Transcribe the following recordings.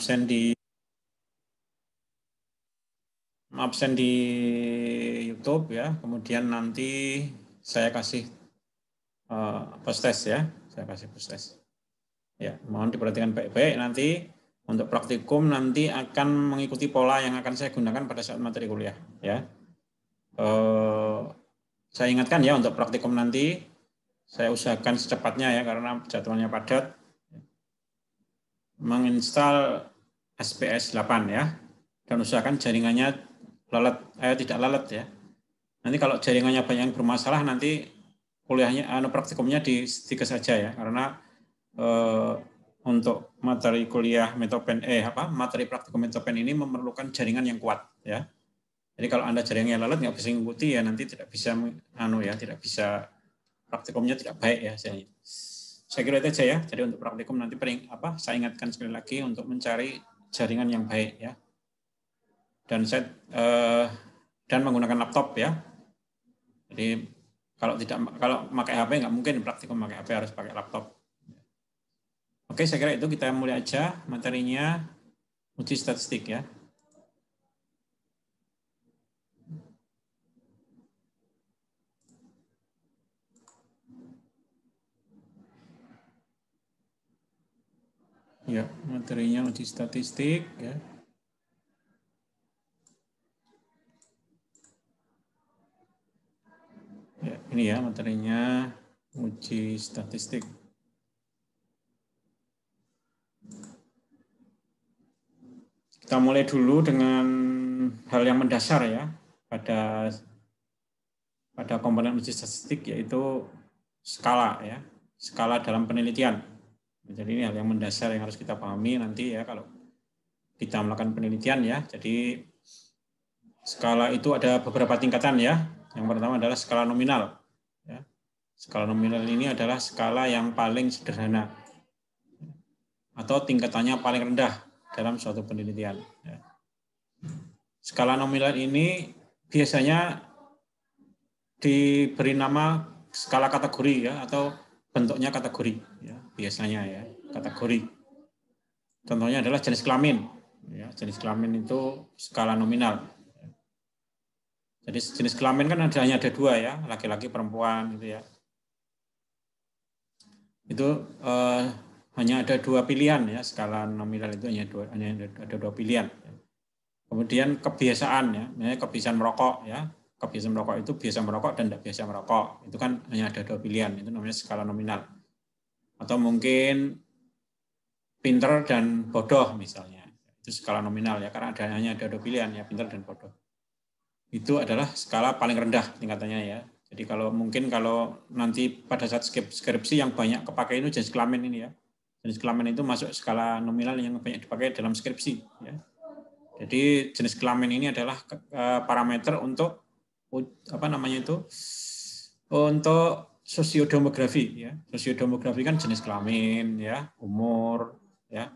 absen di YouTube ya. Kemudian nanti saya kasih post test ya. Saya kasih post test. Ya, mohon diperhatikan baik-baik nanti untuk praktikum nanti akan mengikuti pola yang akan saya gunakan pada saat materi kuliah ya. Saya ingatkan ya untuk praktikum nanti saya usahakan secepatnya ya karena jadwalnya padat menginstal SPS 8 ya dan usahakan jaringannya tidak lalat ya. Nanti kalau jaringannya banyak yang bermasalah nanti kuliahnya praktikumnya digas saja ya karena untuk materi kuliah Metopen materi praktikum Metopen ini memerlukan jaringan yang kuat ya. Jadi kalau Anda jaringannya lalat nggak bisa mengikuti ya nanti tidak bisa tidak bisa praktikumnya tidak baik ya saya kira itu aja ya. Jadi untuk praktikum nanti saya ingatkan sekali lagi untuk mencari jaringan yang baik ya. Dan menggunakan laptop ya. Jadi kalau pakai HP nggak mungkin praktikum pakai HP, harus pakai laptop. Oke, saya kira itu kita mulai aja materinya uji statistik ya. Ya, materinya uji statistik ya. Ya, ini ya materinya uji statistik. Kita mulai dulu dengan hal yang mendasar ya pada komponen uji statistik yaitu skala ya, skala dalam penelitian. Jadi ini hal yang mendasar yang harus kita pahami nanti ya kalau kita melakukan penelitian ya. Jadi skala itu ada beberapa tingkatan ya. Yang pertama adalah skala nominal. Ya. Skala nominal ini adalah skala yang paling sederhana atau tingkatannya paling rendah dalam suatu penelitian. Ya. Skala nominal ini biasanya diberi nama skala kategori ya atau bentuknya kategori ya biasanya ya kategori. Contohnya adalah jenis kelamin. Ya, jenis kelamin itu skala nominal. Jadi jenis kelamin kan hanya ada dua ya, laki-laki perempuan gitu ya. Itu hanya ada dua pilihan ya, skala nominal itu hanya ada dua pilihan. Kemudian kebiasaan ya, kebiasaan merokok ya. Kebiasaan merokok itu biasa merokok dan tidak biasa merokok. Itu kan hanya ada dua pilihan, itu namanya skala nominal. Atau mungkin pinter dan bodoh misalnya. Itu skala nominal ya, karena hanya ada dua pilihan ya, pinter dan bodoh. Itu adalah skala paling rendah tingkatannya ya. Jadi kalau nanti pada saat skripsi yang banyak kepakai itu jenis kelamin ini ya. Jenis kelamin itu masuk skala nominal yang banyak dipakai dalam skripsi ya. Jadi jenis kelamin ini adalah parameter untuk untuk sosiodemografi ya. Sosiodemografi kan jenis kelamin ya, umur ya.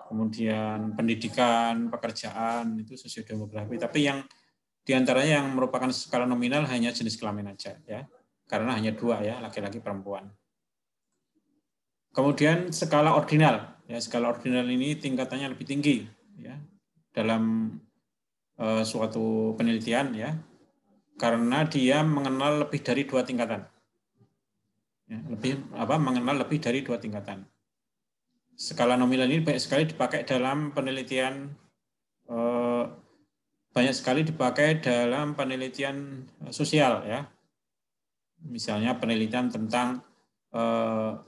Kemudian pendidikan, pekerjaan itu sosiodemografi. Tapi yang diantaranya yang merupakan skala nominal hanya jenis kelamin aja ya, karena hanya dua ya, laki-laki perempuan. Kemudian skala ordinal ya, skala ordinal ini tingkatannya lebih tinggi ya dalam suatu penelitian ya, karena dia mengenal lebih dari dua tingkatan. Ya, mengenal lebih dari dua tingkatan. Skala nominal ini banyak sekali dipakai dalam penelitian sosial ya. Misalnya penelitian tentang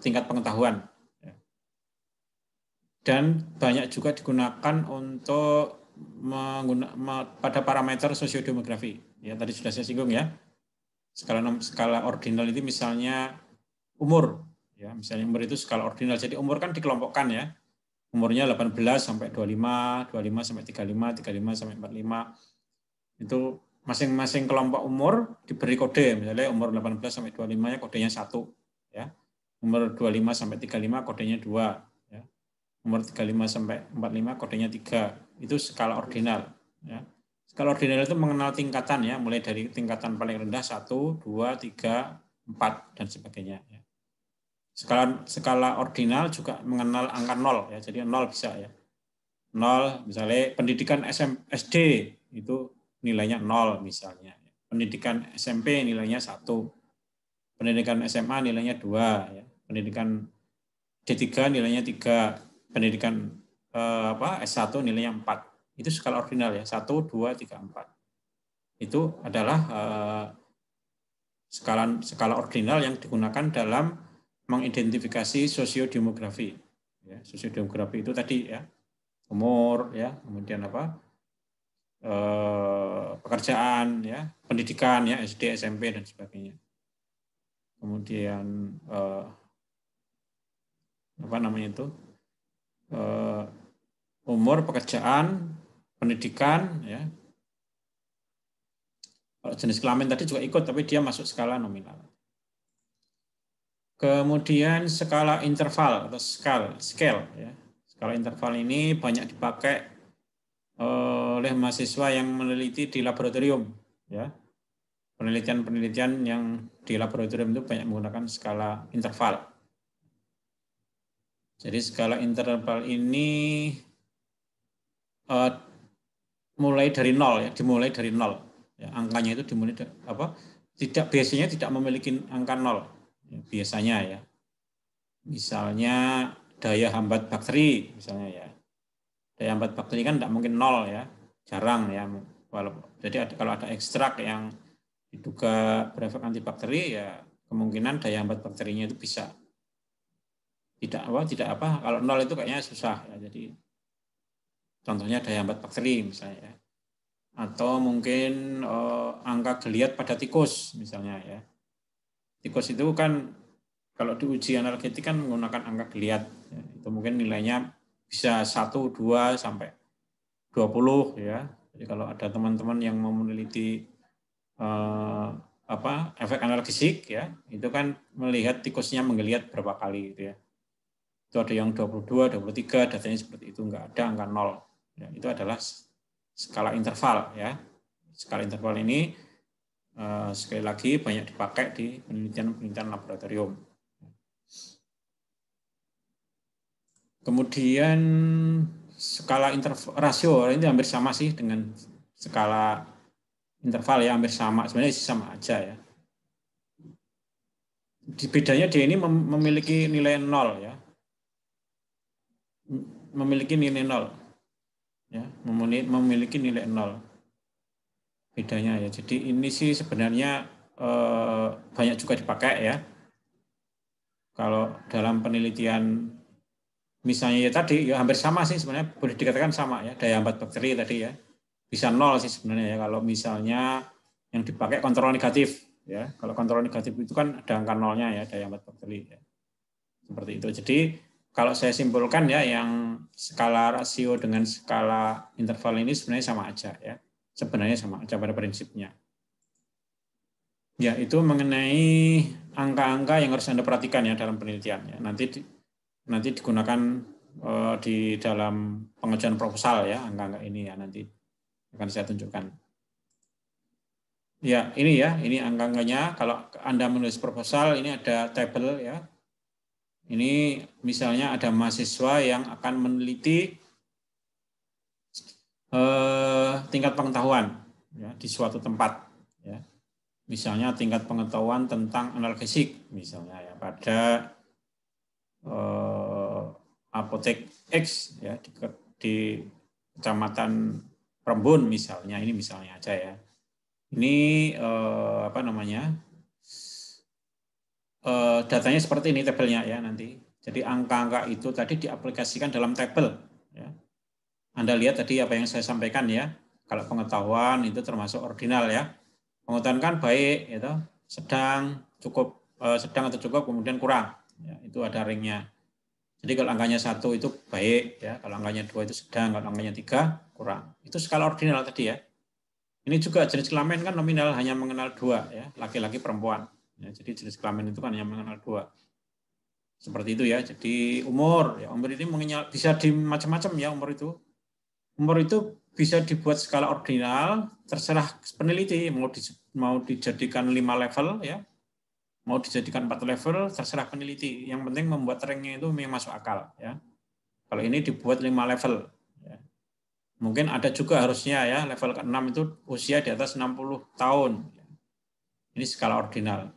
tingkat pengetahuan. Ya. Dan banyak juga digunakan untuk pada parameter sosiodemografi. Ya, tadi sudah saya singgung ya. Skala ordinal itu misalnya umur. Ya, misalnya umur itu skala ordinal. Jadi umur kan dikelompokkan ya. Umurnya 18 sampai 25, 25 sampai 35, 35 sampai 45. Itu masing-masing kelompok umur diberi kode. Misalnya umur 18 sampai 25 ya kodenya 1 ya. Umur 25 sampai 35 kodenya 2 ya. Umur 35 sampai 45 kodenya 3. Itu skala ordinal ya. Skala ordinal itu mengenal tingkatan ya, mulai dari tingkatan paling rendah 1, 2, 3, 4 dan sebagainya ya. Skala ordinal juga mengenal angka 0 ya, jadi 0 bisa ya. 0, misalnya pendidikan SD itu nilainya 0 misalnya. Pendidikan SMP nilainya 1. Pendidikan SMA nilainya 2 ya. Pendidikan D3 nilainya 3. Pendidikan S1 nilainya 4. Itu skala ordinal ya, 1 2 3 4. Itu adalah skala ordinal yang digunakan dalam mengidentifikasi sosiodemografi. Ya, sosiodemografi itu tadi ya, umur ya, kemudian pekerjaan ya, pendidikan ya, SD, SMP dan sebagainya. Kemudian umur, pekerjaan, pendidikan ya. Kalau jenis kelamin tadi juga ikut, tapi dia masuk skala nominal. Kemudian skala interval atau scale ya. Skala interval ini banyak dipakai oleh mahasiswa yang meneliti di laboratorium ya. Penelitian-penelitian yang di laboratorium itu banyak menggunakan skala interval. Jadi skala interval ini mulai dari 0 ya, dimulai dari 0. Ya, angkanya itu dimulai dari, biasanya tidak memiliki angka 0 ya, biasanya ya. Misalnya daya hambat bakteri misalnya ya. Daya hambat bakteri kan tidak mungkin 0 ya, jarang ya. Jadi kalau ada ekstrak yang diduga berefek antibakteri ya kemungkinan daya hambat bakterinya itu bisa tidak kalau 0 itu kayaknya susah ya. Jadi contohnya daya hambat bakteri misalnya ya. Atau mungkin angka geliat pada tikus misalnya ya. Tikus itu kan kalau diuji analgetik kan menggunakan angka geliat ya. Itu mungkin nilainya bisa 1, 2 sampai 20 ya. Jadi kalau ada teman-teman yang mau meneliti efek analgesik ya, itu kan melihat tikusnya menggeliat berapa kali gitu ya. Itu ada yang 22, 23, datanya seperti itu, enggak ada angka 0. Ya, itu adalah skala interval ya. Skala interval ini sekali lagi banyak dipakai di penelitian laboratorium. Kemudian skala interval rasio ini hampir sama sih dengan skala interval ya, hampir sama, sebenarnya sama aja ya. Bedanya dia ini memiliki nilai 0 ya. Memiliki nilai 0. Ya, memiliki nilai 0. Bedanya ya. Jadi ini sih sebenarnya banyak juga dipakai ya. Kalau dalam penelitian misalnya ya tadi ya hampir sama sih sebenarnya, boleh dikatakan sama ya, daya hambat bakteri tadi ya. Bisa 0 sih sebenarnya ya kalau misalnya yang dipakai kontrol negatif ya. Kalau kontrol negatif itu kan ada angka 0-nya ya, daya hambat bakteri ya. Seperti itu. Jadi kalau saya simpulkan ya, yang skala rasio dengan skala interval ini sebenarnya sama aja ya. Sebenarnya sama aja pada prinsipnya. Ya, itu mengenai angka-angka yang harus Anda perhatikan ya dalam penelitian ya. Nanti digunakan di dalam pengajuan proposal ya, angka-angka ini ya, nanti akan saya tunjukkan. Ya, ini angka-angkanya. Kalau Anda menulis proposal, ini ada tabel ya. Ini misalnya ada mahasiswa yang akan meneliti tingkat pengetahuan ya, di suatu tempat. Ya. Misalnya tingkat pengetahuan tentang analgesik, misalnya ya, pada apotek X ya, di Kecamatan Rembun misalnya, ini misalnya aja ya. Ini datanya seperti ini tabelnya ya nanti. Jadi angka-angka itu tadi diaplikasikan dalam tabel. Ya. Anda lihat tadi apa yang saya sampaikan ya. Kalau pengetahuan itu termasuk ordinal ya. Pengetahuan kan baik, gitu, sedang, cukup, sedang atau cukup, kemudian kurang. Ya, itu ada ringnya. Jadi kalau angkanya 1 itu baik, ya. Kalau angkanya 2 itu sedang, kalau angkanya 3 kurang. Itu skala ordinal tadi ya. Ini juga jenis kelamin kan nominal hanya mengenal 2 ya, laki-laki perempuan. Ya, jadi jenis kelamin itu kan hanya mengenal 2. Seperti itu ya. Jadi umur ini bisa di macam-macam ya umur itu. Umur itu bisa dibuat skala ordinal, terserah peneliti mau dijadikan 5 level ya, mau dijadikan 4 level, terserah peneliti. Yang penting membuat ranknya itu yang masuk akal ya. Kalau ini dibuat 5 level. Ya. Mungkin ada juga harusnya ya level ke-6 itu usia di atas 60 tahun. Ini skala ordinal.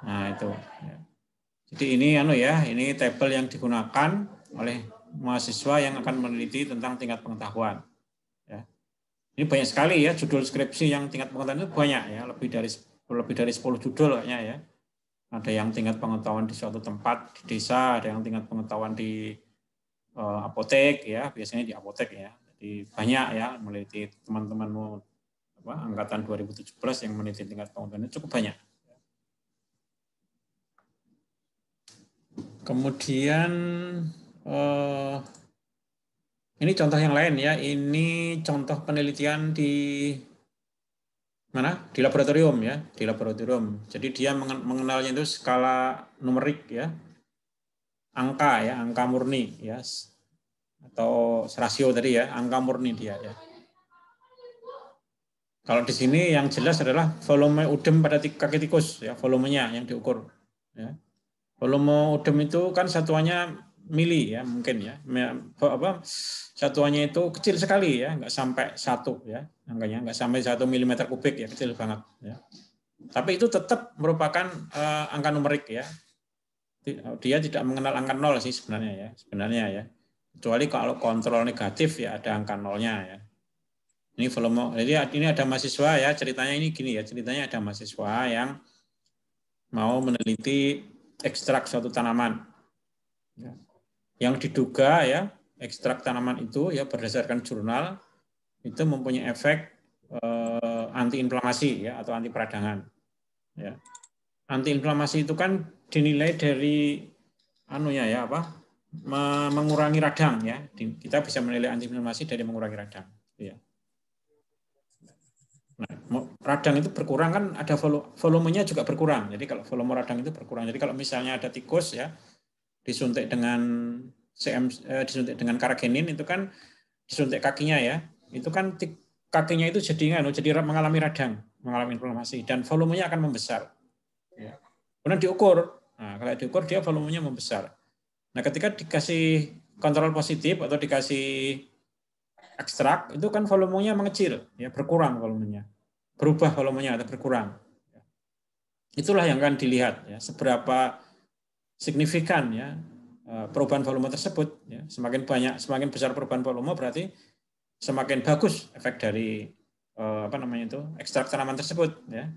Nah itu. Jadi ini ini tabel yang digunakan oleh mahasiswa yang akan meneliti tentang tingkat pengetahuan. Ya. Ini banyak sekali ya judul skripsi yang tingkat pengetahuan itu banyak ya, lebih dari 10 judul kayaknya ya. Ada yang tingkat pengetahuan di suatu tempat di desa, ada yang tingkat pengetahuan di apotek ya, biasanya di apotek ya. Jadi banyak ya meneliti teman-temanmu angkatan 2017 yang meneliti tingkat pengetahuan cukup banyak. Kemudian ini contoh yang lain ya. Ini contoh penelitian di mana? Di laboratorium ya, di laboratorium. Jadi dia mengenalnya itu skala numerik ya, angka murni ya, atau rasio tadi ya, angka murni dia ya. Kalau di sini yang jelas adalah volume udem pada kaki tikus ya, volumenya yang diukur. Ya. Volume udem itu kan satuannya mili ya mungkin ya, satuannya itu kecil sekali ya, nggak sampai 1 ya, angkanya nggak sampai 1 milimeter kubik ya, kecil banget ya. Tapi itu tetap merupakan angka numerik ya. Dia tidak mengenal angka 0 sih sebenarnya ya. Kecuali kalau kontrol negatif ya ada angka 0-nya ya. Ini volume. Jadi ini ada mahasiswa ya, ceritanya ini gini ya, ceritanya ada mahasiswa yang mau meneliti ekstrak suatu tanaman. Ya. Yang diduga ya, ekstrak tanaman itu ya berdasarkan jurnal itu mempunyai efek antiinflamasi ya atau anti peradangan. Ya. Antiinflamasi itu kan dinilai dari mengurangi radang ya. Kita bisa menilai antiinflamasi dari mengurangi radang. Ya. Nah, radang itu berkurang kan ada volumenya juga berkurang. Jadi kalau volume radang itu berkurang. Jadi kalau misalnya ada tikus ya disuntik dengan disuntik dengan karagenin itu kan disuntik kakinya ya. Itu kan kakinya itu jadi mengalami radang, mengalami inflamasi dan volumenya akan membesar. Ya. Kemudian diukur. Nah, kalau diukur dia volumenya membesar. Nah, ketika dikasih kontrol positif atau dikasih ekstrak itu kan volumenya mengecil, ya berkurang volumenya, berubah volumenya atau berkurang. Itulah yang akan dilihat ya seberapa signifikan ya perubahan volume tersebut. Ya. Semakin besar perubahan volume berarti semakin bagus efek dari ekstrak tanaman tersebut. Ya.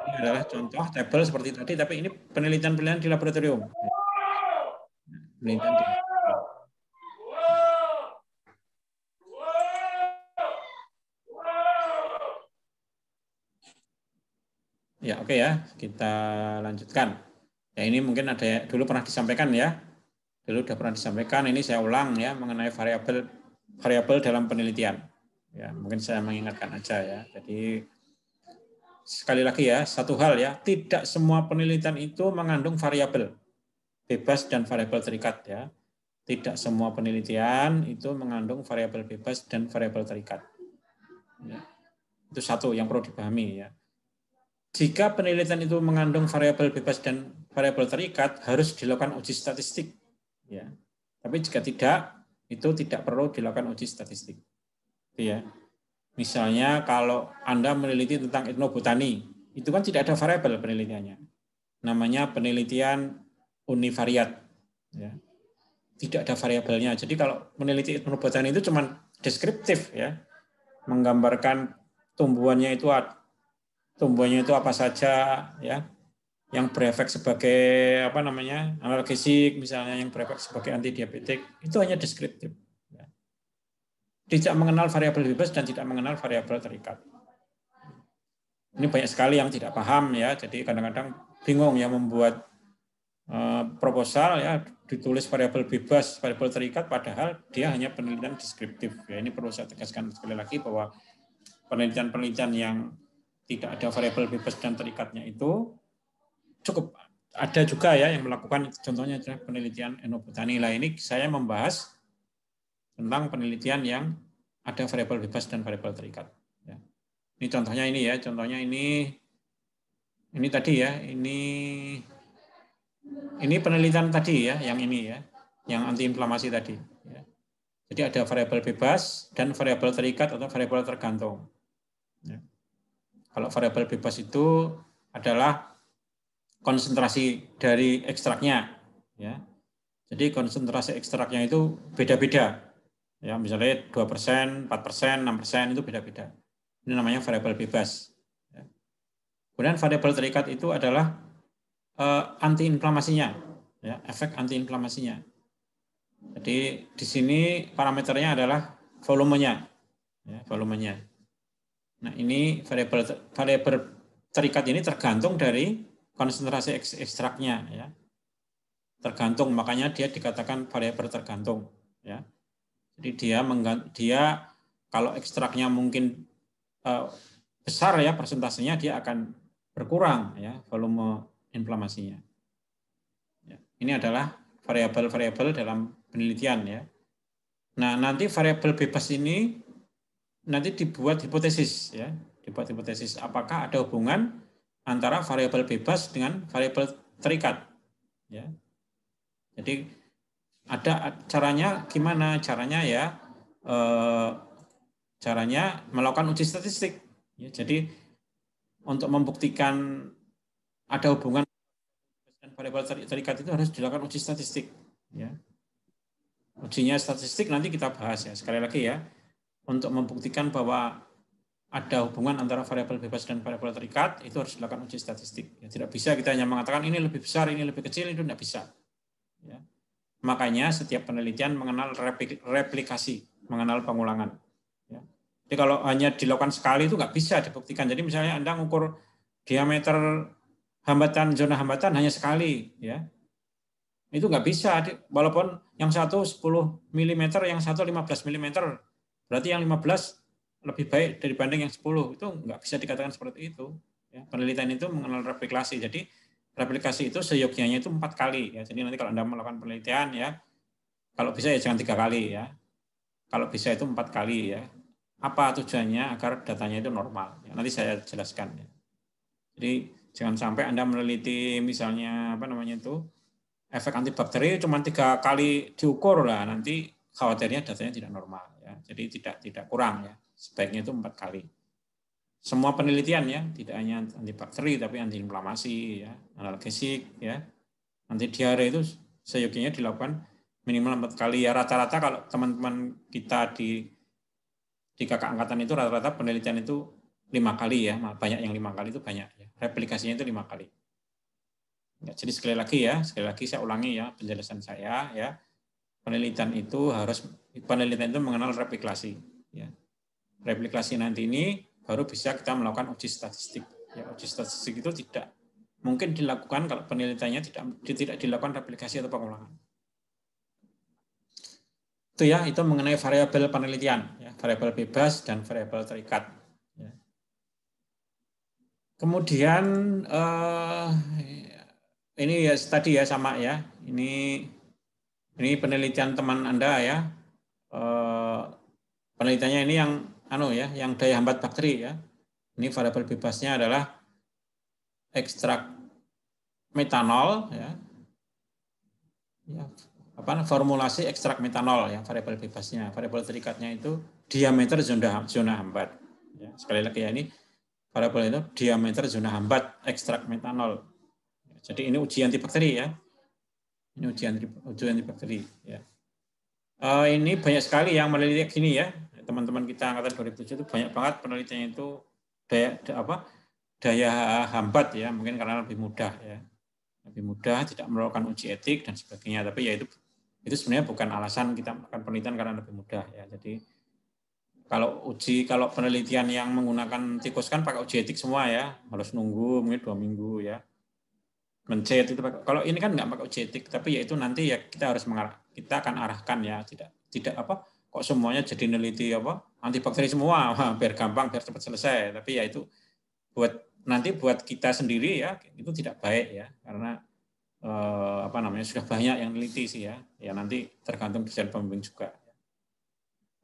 Ini adalah contoh tabel seperti tadi, tapi ini penelitian di laboratorium. Penelitian di Ya, oke ya, kita lanjutkan. Ya, ini mungkin ada dulu pernah disampaikan ya. Dulu sudah pernah disampaikan, ini saya ulang ya mengenai variabel dalam penelitian. Ya, mungkin saya mengingatkan aja ya. Jadi sekali lagi ya, satu hal ya, tidak semua penelitian itu mengandung variabel bebas dan variabel terikat ya. Tidak semua penelitian itu mengandung variabel bebas dan variabel terikat. Ya. Itu satu yang perlu dipahami ya. Jika penelitian itu mengandung variabel bebas dan variabel terikat, harus dilakukan uji statistik. Ya. Tapi jika tidak, itu tidak perlu dilakukan uji statistik. Ya. Misalnya kalau Anda meneliti tentang etnobotani, itu kan tidak ada variabel penelitiannya. Namanya penelitian univariat. Ya. Tidak ada variabelnya. Jadi kalau meneliti etnobotani itu cuma deskriptif, ya, menggambarkan tumbuhannya itu apa saja, ya, yang berefek sebagai analgesik misalnya, yang berefek sebagai antidiabetik, itu hanya deskriptif. Ya. Tidak mengenal variabel bebas dan tidak mengenal variabel terikat. Ini banyak sekali yang tidak paham ya, jadi kadang-kadang bingung ya membuat proposal ya ditulis variabel bebas, variabel terikat, padahal dia hanya penelitian deskriptif. Ya, ini perlu saya tegaskan sekali lagi bahwa penelitian-penelitian yang tidak ada variabel bebas dan terikatnya itu cukup ada juga ya yang melakukan, contohnya adalah penelitian etnobotani. Lah ini saya membahas tentang penelitian yang ada variabel bebas dan variabel terikat. Ya. Ini contohnya ini ya, contohnya ini tadi ya, ini penelitian tadi ya, yang ini ya, yang antiinflamasi tadi. Ya. Jadi ada variabel bebas dan variabel terikat atau variabel tergantung. Ya. Kalau variabel bebas itu adalah konsentrasi dari ekstraknya. Ya. Jadi konsentrasi ekstraknya itu beda-beda. Ya, misalnya 2%, 4%, 6% itu beda-beda. Ini namanya variabel bebas. Ya. Kemudian variabel terikat itu adalah antiinflamasinya, ya, efek antiinflamasinya. Jadi di sini parameternya adalah volumenya, ya, volumenya. Nah ini variabel terikat ini tergantung dari konsentrasi ekstraknya, ya. Tergantung, makanya dia dikatakan variabel tergantung, ya. Jadi dia kalau ekstraknya mungkin besar ya persentasenya, dia akan berkurang ya volume inflamasinya. Ya, ini adalah variabel-variabel dalam penelitian ya. Nah, nanti variabel bebas ini nanti dibuat hipotesis ya, dibuat hipotesis apakah ada hubungan antara variabel bebas dengan variabel terikat ya. Jadi ada caranya gimana? Caranya ya caranya melakukan uji statistik ya. Jadi untuk membuktikan ada hubungan dan variabel terikat itu harus dilakukan uji statistik ya. Ujinya statistik nanti kita bahas ya. Sekali lagi ya, untuk membuktikan bahwa ada hubungan antara variabel bebas dan variabel terikat, itu harus dilakukan uji statistik. Ya, tidak bisa kita hanya mengatakan ini lebih besar, ini lebih kecil, itu tidak bisa. Ya. Makanya setiap penelitian mengenal replikasi, mengenal pengulangan. Ya. Jadi kalau hanya dilakukan sekali itu nggak bisa dibuktikan. Jadi misalnya Anda mengukur diameter hambatan, zona hambatan hanya sekali, ya. Itu nggak bisa, walaupun yang satu 10 mm, yang satu 15 mm, berarti yang 15 lebih baik dibanding yang 10, itu nggak bisa dikatakan seperti itu. Ya, penelitian itu mengenal replikasi, jadi replikasi itu seyogyanya itu 4 kali. Ya. Jadi nanti kalau Anda melakukan penelitian, ya kalau bisa ya jangan 3 kali, ya. Kalau bisa itu 4 kali, ya. Apa tujuannya? Agar datanya itu normal. Ya, nanti saya jelaskan. Ya. Jadi jangan sampai Anda meneliti misalnya apa namanya itu efek antibakteri cuma 3 kali diukur lah, nanti khawatirnya datanya tidak normal ya. Jadi tidak kurang ya. Sebaiknya itu 4 kali. Semua penelitian ya, tidak hanya antibakteri tapi antiinflamasi ya, analgesik ya. Anti diare itu seyogyanya dilakukan minimal 4 kali ya. Rata-rata kalau teman-teman kita di kakak angkatan itu rata-rata penelitian itu 5 kali ya, banyak yang 5 kali itu banyak ya. Replikasinya itu 5 kali. Ya, jadi sekali lagi saya ulangi ya penjelasan saya ya. Penelitian itu mengenal replikasi ya. Replikasi nanti ini baru bisa kita melakukan uji statistik. Ya, uji statistik itu tidak mungkin dilakukan kalau penelitiannya tidak dilakukan replikasi atau pengulangan. Itu ya, itu mengenai variabel penelitian ya, variabel bebas dan variabel terikat. Ya. Kemudian ini ya tadi ya sama ya. Ini penelitian teman Anda ya. Penelitiannya ini yang daya hambat bakteri ya. Ini variabel bebasnya adalah ekstrak metanol ya. Formulasi ekstrak metanol ya, variabel bebasnya. Variabel terikatnya itu diameter zona hambat. Ya, sekali lagi ya, ini variabel itu diameter zona hambat ekstrak metanol. Jadi ini uji antibakteri ya. Ini uji antibakteri ya. Ini banyak sekali yang meneliti gini ya. Teman-teman kita angkatan 2007 itu banyak banget penelitiannya itu daya hambat ya, mungkin karena lebih mudah ya. Lebih mudah, tidak melakukan uji etik dan sebagainya, tapi ya itu sebenarnya bukan alasan kita melakukan penelitian karena lebih mudah ya. Jadi kalau penelitian yang menggunakan tikus kan pakai uji etik semua ya, harus nunggu mungkin 2 minggu ya. Mencet itu pakai. Kalau ini kan nggak pakai uji etik, tapi ya itu nanti ya kita akan arahkan ya, tidak kok semuanya jadi neliti antibakteri semua, biar gampang, biar cepat selesai. Tapi ya itu buat kita sendiri ya itu tidak baik ya, karena sudah banyak yang neliti sih ya. Ya nanti tergantung dosen pembimbing juga.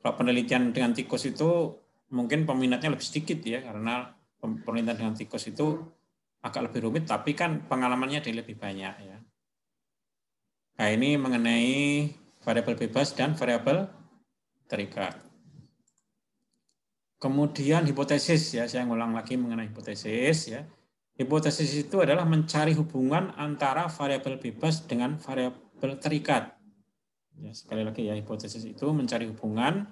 Kalau penelitian dengan tikus itu mungkin peminatnya lebih sedikit ya, karena penelitian dengan tikus itu agak lebih rumit, tapi kan pengalamannya lebih banyak ya. Nah ini mengenai variabel bebas dan variabel terikat. Kemudian hipotesis, ya, saya ngulang lagi mengenai hipotesis, ya. Hipotesis itu adalah mencari hubungan antara variabel bebas dengan variabel terikat. Ya, sekali lagi ya, hipotesis itu mencari hubungan,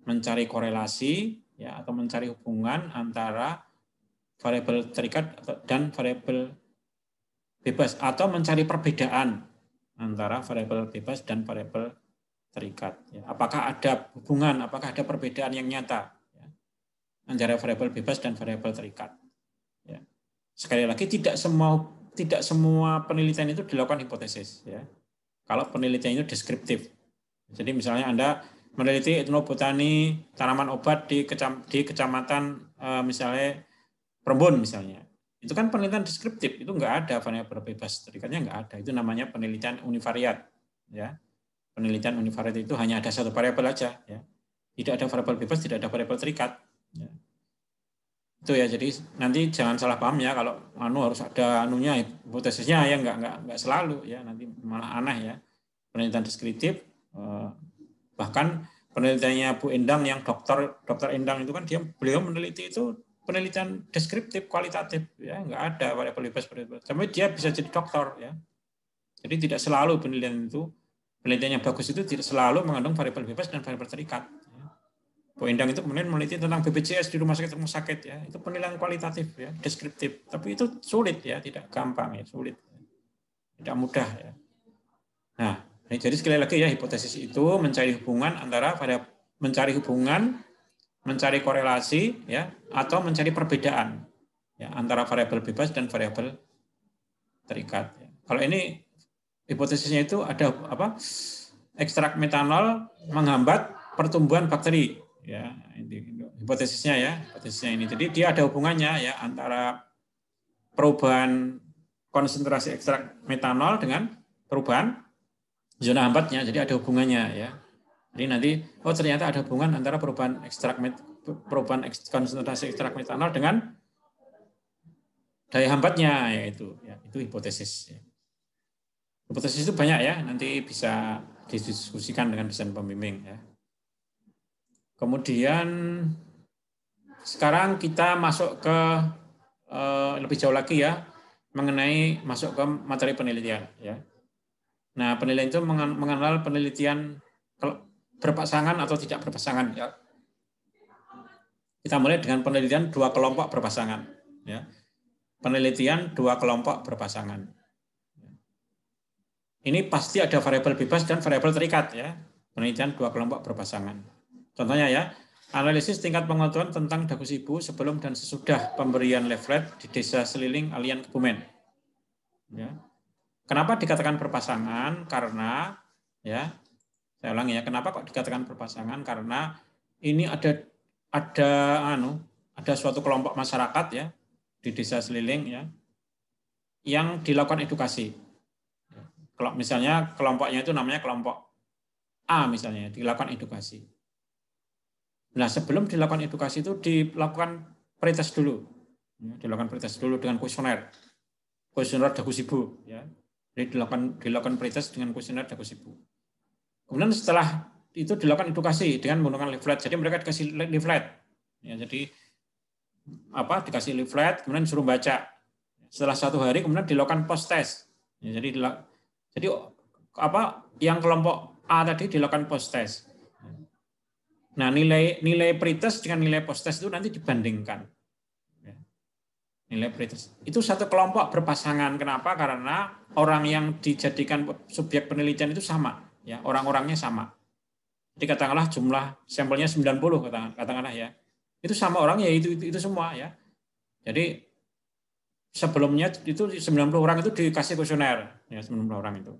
mencari korelasi, ya, atau mencari hubungan antara variabel terikat dan variabel bebas, atau mencari perbedaan antara variabel bebas dan variabel terikat. Ya, apakah ada hubungan, apakah ada perbedaan yang nyata, ya, antara variabel bebas dan variabel terikat. Ya. Sekali lagi, tidak semua penelitian itu dilakukan hipotesis. Ya. Kalau penelitian itu deskriptif. Jadi misalnya Anda meneliti etnobotani tanaman obat di kecamatan misalnya Perembun misalnya. Itu kan penelitian deskriptif, itu nggak ada variabel bebas terikatnya, nggak ada. Itu namanya penelitian univariat. Ya. Penelitian univariat itu hanya ada satu variabel aja. Ya. Tidak ada variabel bebas, tidak ada variabel terikat. Ya. Itu ya, jadi nanti jangan salah paham ya, kalau harus ada hipotesisnya, ya nggak selalu ya, nanti malah aneh ya. Penelitian deskriptif, bahkan penelitiannya Bu Endang yang dokter Endang itu kan beliau meneliti itu penelitian deskriptif kualitatif, ya, nggak ada variabel bebas, tapi dia bisa jadi dokter, ya. Jadi tidak selalu penelitian yang bagus itu tidak selalu mengandung variabel bebas dan variabel terikat. Bu Endang itu kemudian meneliti tentang BPJS di rumah sakit, ya, itu penilaian kualitatif, ya, deskriptif, tapi itu sulit, ya, tidak gampang, ya, sulit, tidak mudah, ya. Nah, jadi sekali lagi ya, hipotesis itu mencari hubungan antara mencari korelasi, ya, atau mencari perbedaan, ya, antara variabel bebas dan variabel terikat. Ya. Kalau ini hipotesisnya itu ada apa? Ekstrak metanol menghambat pertumbuhan bakteri. Ya, hipotesisnya ya, hipotesisnya ini. Jadi dia ada hubungannya ya antara perubahan konsentrasi ekstrak metanol dengan perubahan zona hambatnya. Jadi ada hubungannya ya. Jadi nanti ternyata ada hubungan antara perubahan konsentrasi ekstrak metanol dengan daya hambatnya, yaitu ya, itu hipotesis. Hipotesis itu banyak ya, nanti bisa didiskusikan dengan dosen pembimbing ya. Kemudian sekarang kita masuk ke lebih jauh lagi ya, mengenai masuk ke materi penelitian ya. Nah, penelitian itu mengenal penelitian berpasangan atau tidak berpasangan ya. Kita mulai dengan penelitian dua kelompok berpasangan ya. Penelitian dua kelompok berpasangan. Ini pasti ada variabel bebas dan variabel terikat ya. Penelitian dua kelompok berpasangan. Contohnya ya, analisis tingkat pengetahuan tentang dagusibu sebelum dan sesudah pemberian leaflet di Desa Seliling Alian Kebumen. Ya. Kenapa dikatakan berpasangan? Karena ya, saya ulangi ya, kenapa kok dikatakan berpasangan? Karena ini ada suatu kelompok masyarakat ya di Desa Seliling ya yang dilakukan edukasi. Kalau misalnya kelompoknya itu namanya kelompok A misalnya, dilakukan edukasi. Nah, sebelum dilakukan edukasi itu dilakukan pretest dulu. Dilakukan pretest dulu dengan kuesioner dagusibu ya. Jadi dilakukan pretest dengan kuesioner dagusibu. Kemudian setelah itu dilakukan edukasi dengan menggunakan leaflet. Jadi mereka dikasih leaflet. Ya, jadi dikasih leaflet, kemudian disuruh baca. Setelah 1 hari kemudian dilakukan post test. Ya, jadi yang kelompok A tadi dilakukan post test. Nah, nilai pretest dengan nilai post test itu nanti dibandingkan. Ya. Nilai pretest itu satu kelompok berpasangan. Kenapa? Karena orang yang dijadikan subjek penelitian itu sama, ya, orang-orangnya sama. Jadi katakanlah jumlah sampelnya 90 katakanlah ya. Itu sama orang ya, itu semua ya. Jadi sebelumnya itu 90 orang itu dikasih kuesioner, ya, 90 orang itu.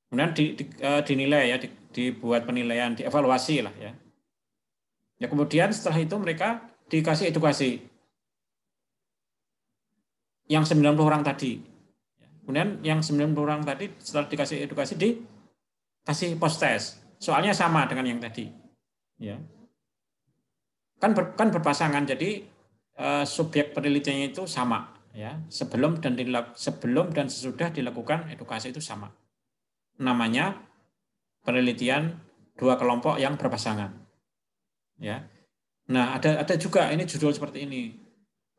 Kemudian dinilai ya, dibuat penilaian, dievaluasi lah ya. Ya, kemudian setelah itu mereka dikasih edukasi. Yang 90 orang tadi. Kemudian yang 90 orang tadi setelah dikasih edukasi dikasih post test. Soalnya sama dengan yang tadi. Ya. Kan berpasangan, jadi subjek penelitiannya itu sama ya. Sebelum dan sesudah dilakukan edukasi itu sama. Namanya penelitian dua kelompok yang berpasangan. Ya. Nah, ada juga ini judul seperti ini.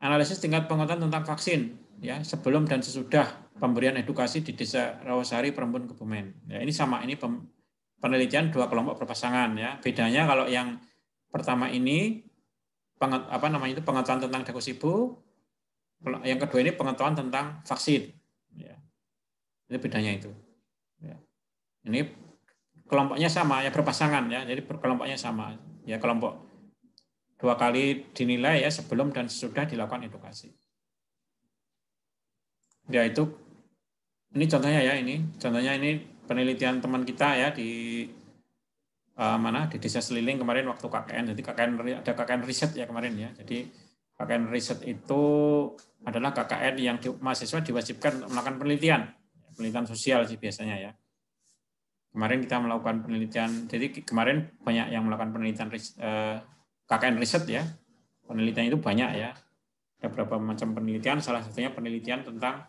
Analisis tingkat pengetahuan tentang vaksin ya sebelum dan sesudah pemberian edukasi di Desa Rawasari Perembun Kebumen. Ya, ini sama, ini penelitian dua kelompok berpasangan ya. Bedanya kalau yang pertama ini pengetahuan tentang deposito, yang kedua ini pengetahuan tentang vaksin. Ya. Itu bedanya itu. Ya. Ini kelompoknya sama ya, berpasangan ya. Jadi kelompoknya sama ya, kelompok 2 kali dinilai ya sebelum dan sesudah dilakukan edukasi. Ya itu, ini contohnya ya, contohnya ini penelitian teman kita ya di di Desa Seliling kemarin waktu KKN. Jadi ada KKN riset ya kemarin ya. Jadi KKN riset itu adalah KKN yang mahasiswa diwajibkan untuk melakukan penelitian sosial sih biasanya ya. Kemarin kita melakukan penelitian, jadi kemarin banyak yang melakukan penelitian KKN riset ya. Penelitian itu banyak ya. Ada beberapa macam penelitian, salah satunya penelitian tentang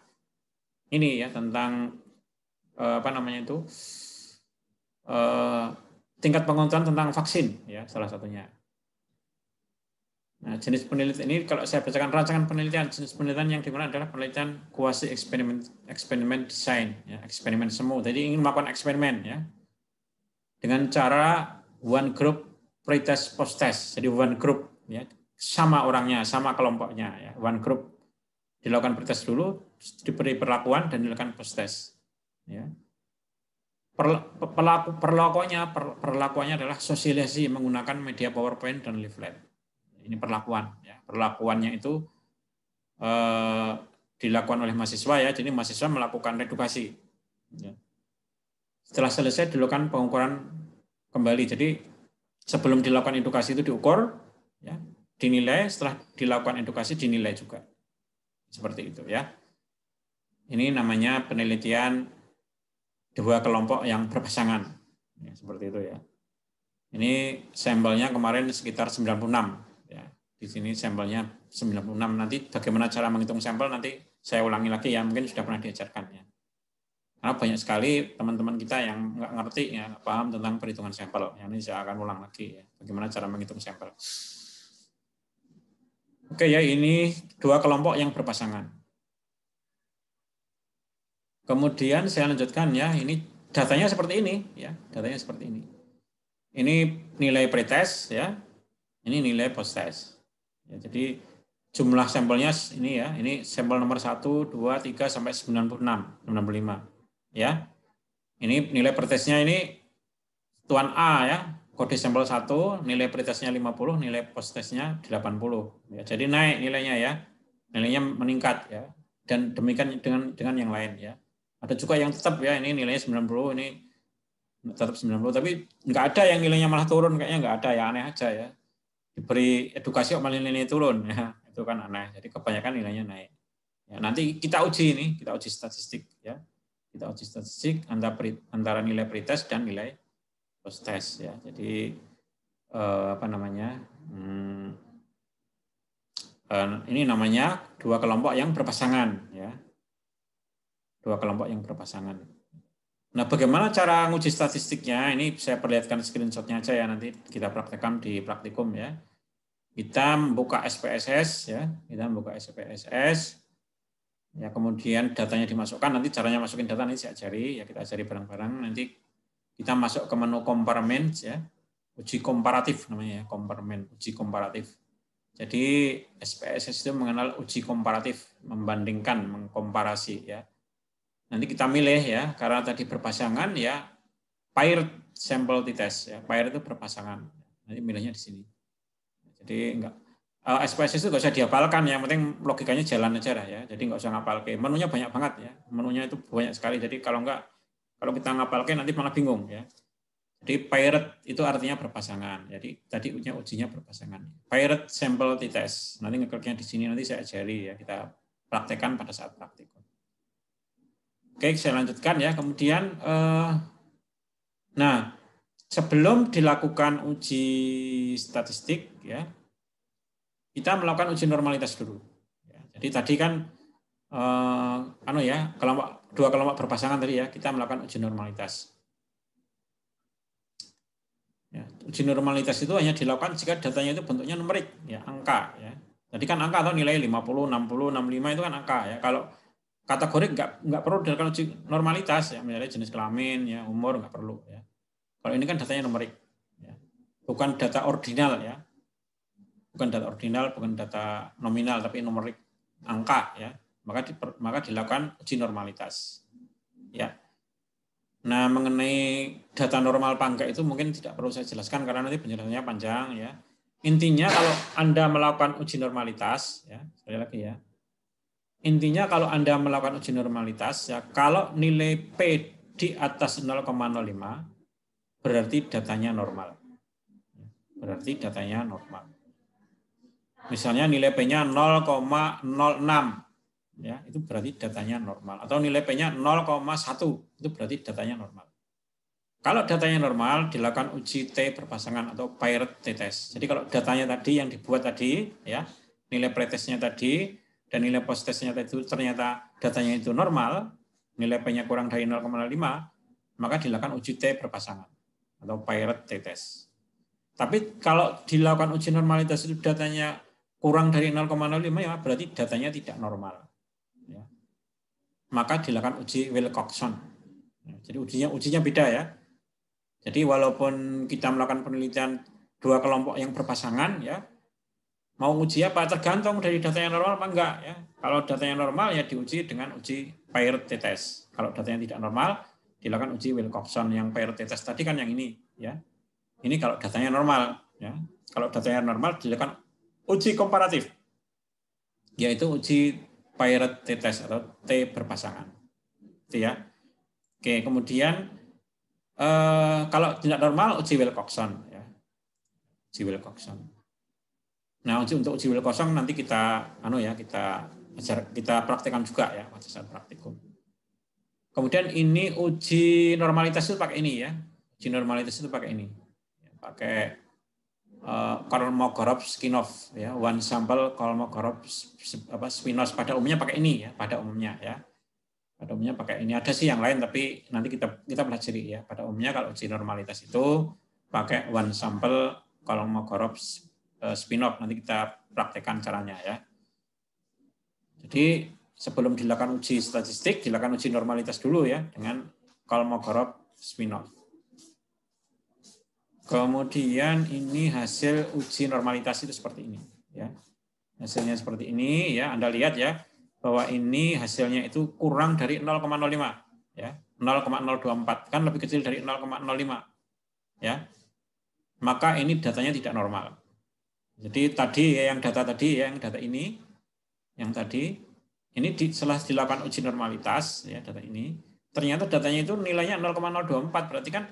ini ya, tentang tingkat pengetahuan tentang vaksin ya, salah satunya. Nah, jenis penelitian ini kalau saya bacakan rancangan penelitian, jenis penelitian yang digunakan adalah penelitian quasi eksperimen design ya, eksperimen semu. Jadi ingin melakukan eksperimen ya. Dengan cara one group pretest post test. Jadi one group ya, sama orangnya, sama kelompoknya ya. One group dilakukan pretest dulu, diberi perlakuan dan dilakukan post test. Ya. Perlakuannya adalah sosialisasi menggunakan media PowerPoint dan leaflet. Ini perlakuan. Ya. Perlakuannya itu dilakukan oleh mahasiswa ya. Jadi mahasiswa melakukan edukasi. Ya. Setelah selesai dilakukan pengukuran kembali. Jadi sebelum dilakukan edukasi itu diukur, ya, dinilai. Setelah dilakukan edukasi dinilai juga. Seperti itu ya. Ini namanya penelitian dua kelompok yang berpasangan. Ya, seperti itu ya. Ini sampelnya kemarin sekitar 96. Ya. Di sini sampelnya 96. Nanti bagaimana cara menghitung sampel nanti saya ulangi lagi ya. Mungkin sudah pernah diajarkan ya. Karena banyak sekali teman-teman kita yang nggak ngerti, ya, nggak paham tentang perhitungan sampel. Yang ini saya akan ulang lagi ya. Bagaimana cara menghitung sampel. Oke ya, ini dua kelompok yang berpasangan. Kemudian saya lanjutkan ya, ini datanya seperti ini ya, datanya seperti ini. Ini nilai pretest ya, ini nilai post test. Ya, jadi jumlah sampelnya ini ya, ini sampel nomor 1, 2, 3 sampai 96, 95 ya. Ini nilai pretestnya ini tuan A ya, kode sampel 1, nilai pretestnya 50, nilai post testnya 80. Ya, jadi naik nilainya ya, nilainya meningkat ya. Dan demikian dengan yang lain ya. Ada juga yang tetap ya, ini nilainya 90, ini tetap 90, tapi nggak ada yang nilainya malah turun, kayaknya nggak ada ya, aneh aja ya. Diberi edukasi kok malah nilainya turun ya, itu kan aneh. Jadi kebanyakan nilainya naik. Ya, nanti kita uji ini, kita uji statistik ya. Kita uji statistik antara nilai pretest dan nilai post test ya. Jadi ini namanya dua kelompok yang berpasangan ya. Dua kelompok yang berpasangan. Nah, bagaimana cara nguji statistiknya? Ini saya perlihatkan screenshotnya aja ya, nanti kita praktekkan di praktikum ya. Kita membuka SPSS ya, kita membuka SPSS. Ya, kemudian datanya dimasukkan, nanti caranya masukin data nanti saya ajari ya, kita ajari bareng-bareng. Nanti kita masuk ke menu comparement ya. Uji komparatif namanya ya, comparement, uji komparatif. Jadi SPSS itu mengenal uji komparatif, membandingkan, mengkomparasi ya. Nanti kita milih ya, karena tadi berpasangan ya, paired sample t-test ya. Paired itu berpasangan. Nanti milihnya di sini. Jadi enggak SPSS itu nggak usah dihafalkan, yang penting logikanya jalan aja lah ya. Jadi nggak usah ngapal ke. Menunya banyak banget ya. Menunya itu banyak sekali. Jadi kalau kita ngapal ke nanti malah bingung ya. Jadi paired itu artinya berpasangan. Jadi tadi ujinya berpasangan. Paired sample t-test. Nanti ngekliknya di sini, nanti saya ajari ya. Kita praktekkan pada saat praktikum. Oke, saya lanjutkan ya. Kemudian, nah sebelum dilakukan uji statistik ya, kita melakukan uji normalitas dulu. Jadi tadi kan dua kelompok berpasangan tadi ya, kita melakukan uji normalitas. uji normalitas itu hanya dilakukan jika datanya itu bentuknya numerik, ya, angka, ya. Jadi kan angka atau nilai 50, 60, 65 itu kan angka, ya. Kalau kategori nggak perlu dilakukan uji normalitas, ya, misalnya jenis kelamin, ya, umur nggak perlu, ya. Kalau ini kan datanya numerik, ya. Bukan data ordinal, ya. Bukan data ordinal, bukan data nominal, tapi numerik, angka, ya. Maka dilakukan uji normalitas, ya. Nah, mengenai data normal apa enggak itu mungkin tidak perlu saya jelaskan karena nanti penjelasannya panjang, ya. Intinya kalau Anda melakukan uji normalitas, ya, sekali lagi, ya. Intinya kalau Anda melakukan uji normalitas, ya, kalau nilai P di atas 0,05 berarti datanya normal. Berarti datanya normal. Misalnya nilai P-nya 0,06, ya, itu berarti datanya normal. Atau nilai P-nya 0,1, itu berarti datanya normal. Kalau datanya normal, dilakukan uji T berpasangan atau paired t-test. Jadi kalau datanya tadi yang dibuat tadi, ya, nilai pretestnya tadi dan nilai post-testnya tadi ternyata datanya itu normal, nilai P-nya kurang dari 0,05, maka dilakukan uji T berpasangan atau paired t-test. Tapi kalau dilakukan uji normalitas itu datanya kurang dari 0,05, ya, berarti datanya tidak normal. Ya. Maka dilakukan uji Wilcoxon. Jadi ujinya beda, ya. Jadi walaupun kita melakukan penelitian dua kelompok yang berpasangan, ya, mau uji apa tergantung dari data yang normal apa enggak, ya. Kalau datanya normal, ya diuji dengan uji paired t-test. Kalau datanya tidak normal, dilakukan uji Wilcoxon. Yang paired t-test tadi kan yang ini, ya. Ini kalau datanya normal, ya. Kalau datanya normal dilakukan uji komparatif, yaitu uji paired t-test atau T berpasangan. Itu, ya. Oke, kemudian kalau tidak normal uji Wilcoxon, ya. Uji Wilcoxon. Nah, untuk uji Wilcoxon nanti kita kita praktekkan juga, ya, pada saat praktikum. Kemudian ini uji normalitas itu pakai ini, ya. Uji normalitas itu pakai ini. Pakai Kolmogorov-Smirnov, ya, one sample Kolmogorov-Smirnov pada umumnya pakai ini, ya, pada umumnya, ya. Pada umumnya pakai ini, ada sih yang lain tapi nanti kita pelajari, ya. Pada umumnya kalau uji normalitas itu pakai one sample Kolmogorov-Smirnov, nanti kita praktekkan caranya, ya. Jadi sebelum dilakukan uji statistik, dilakukan uji normalitas dulu, ya, dengan Kolmogorov-Smirnov. Kemudian ini hasil uji normalitas itu seperti ini, ya. Hasilnya seperti ini, ya. Anda lihat, ya, bahwa ini hasilnya itu kurang dari 0,05, ya. 0,024 kan lebih kecil dari 0,05, ya. Maka ini datanya tidak normal. Jadi tadi, ya, yang data ini, yang tadi ini setelah dilakukan uji normalitas, ya, data ini ternyata datanya itu nilainya 0,024, berarti kan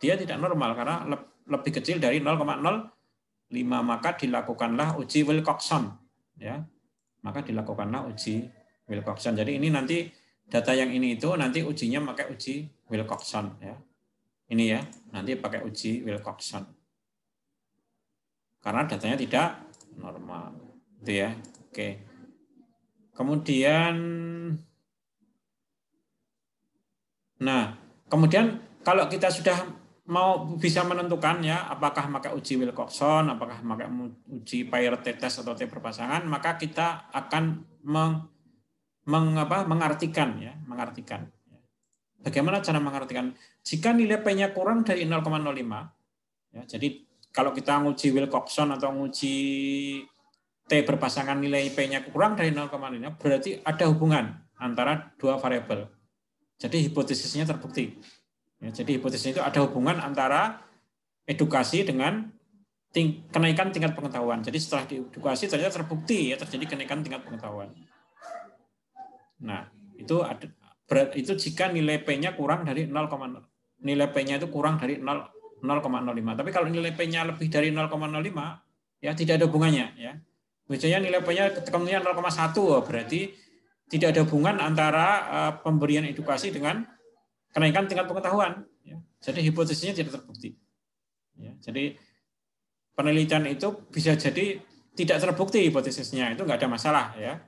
dia tidak normal karena lebih kecil dari 0,05, maka dilakukanlah uji Wilcoxon, ya. Maka dilakukanlah uji Wilcoxon. Jadi ini nanti data yang ini itu nanti ujinya pakai uji Wilcoxon, ya. Ini, ya, nanti pakai uji Wilcoxon. Karena datanya tidak normal. Itu, ya. Oke. Kemudian kalau kita sudah mau bisa menentukan, ya, apakah pakai uji Wilcoxon, apakah pakai uji paired t-test atau T berpasangan, maka kita akan mengartikan. Bagaimana cara mengartikan? Jika nilai P-nya kurang dari 0,05, ya, jadi kalau kita nguji Wilcoxon atau nguji T berpasangan nilai P-nya kurang dari 0,5, berarti ada hubungan antara dua variabel. Jadi hipotesisnya terbukti. Ya, jadi hipotesis itu ada hubungan antara edukasi dengan kenaikan tingkat pengetahuan. Jadi setelah diedukasi ternyata terbukti, ya, terjadi kenaikan tingkat pengetahuan. Nah, itu jika nilai P-nya kurang dari 0,0. Nilai P-nya itu kurang dari 0,05. Tapi kalau nilai P-nya lebih dari 0,05, ya, tidak ada hubungannya, ya. Misalnya nilai P-nya ketemunya 0,1, berarti tidak ada hubungan antara pemberian edukasi dengan kenaikan tingkat pengetahuan, ya. Jadi hipotesisnya tidak terbukti, ya. Jadi penelitian itu bisa jadi tidak terbukti hipotesisnya, itu nggak ada masalah, ya.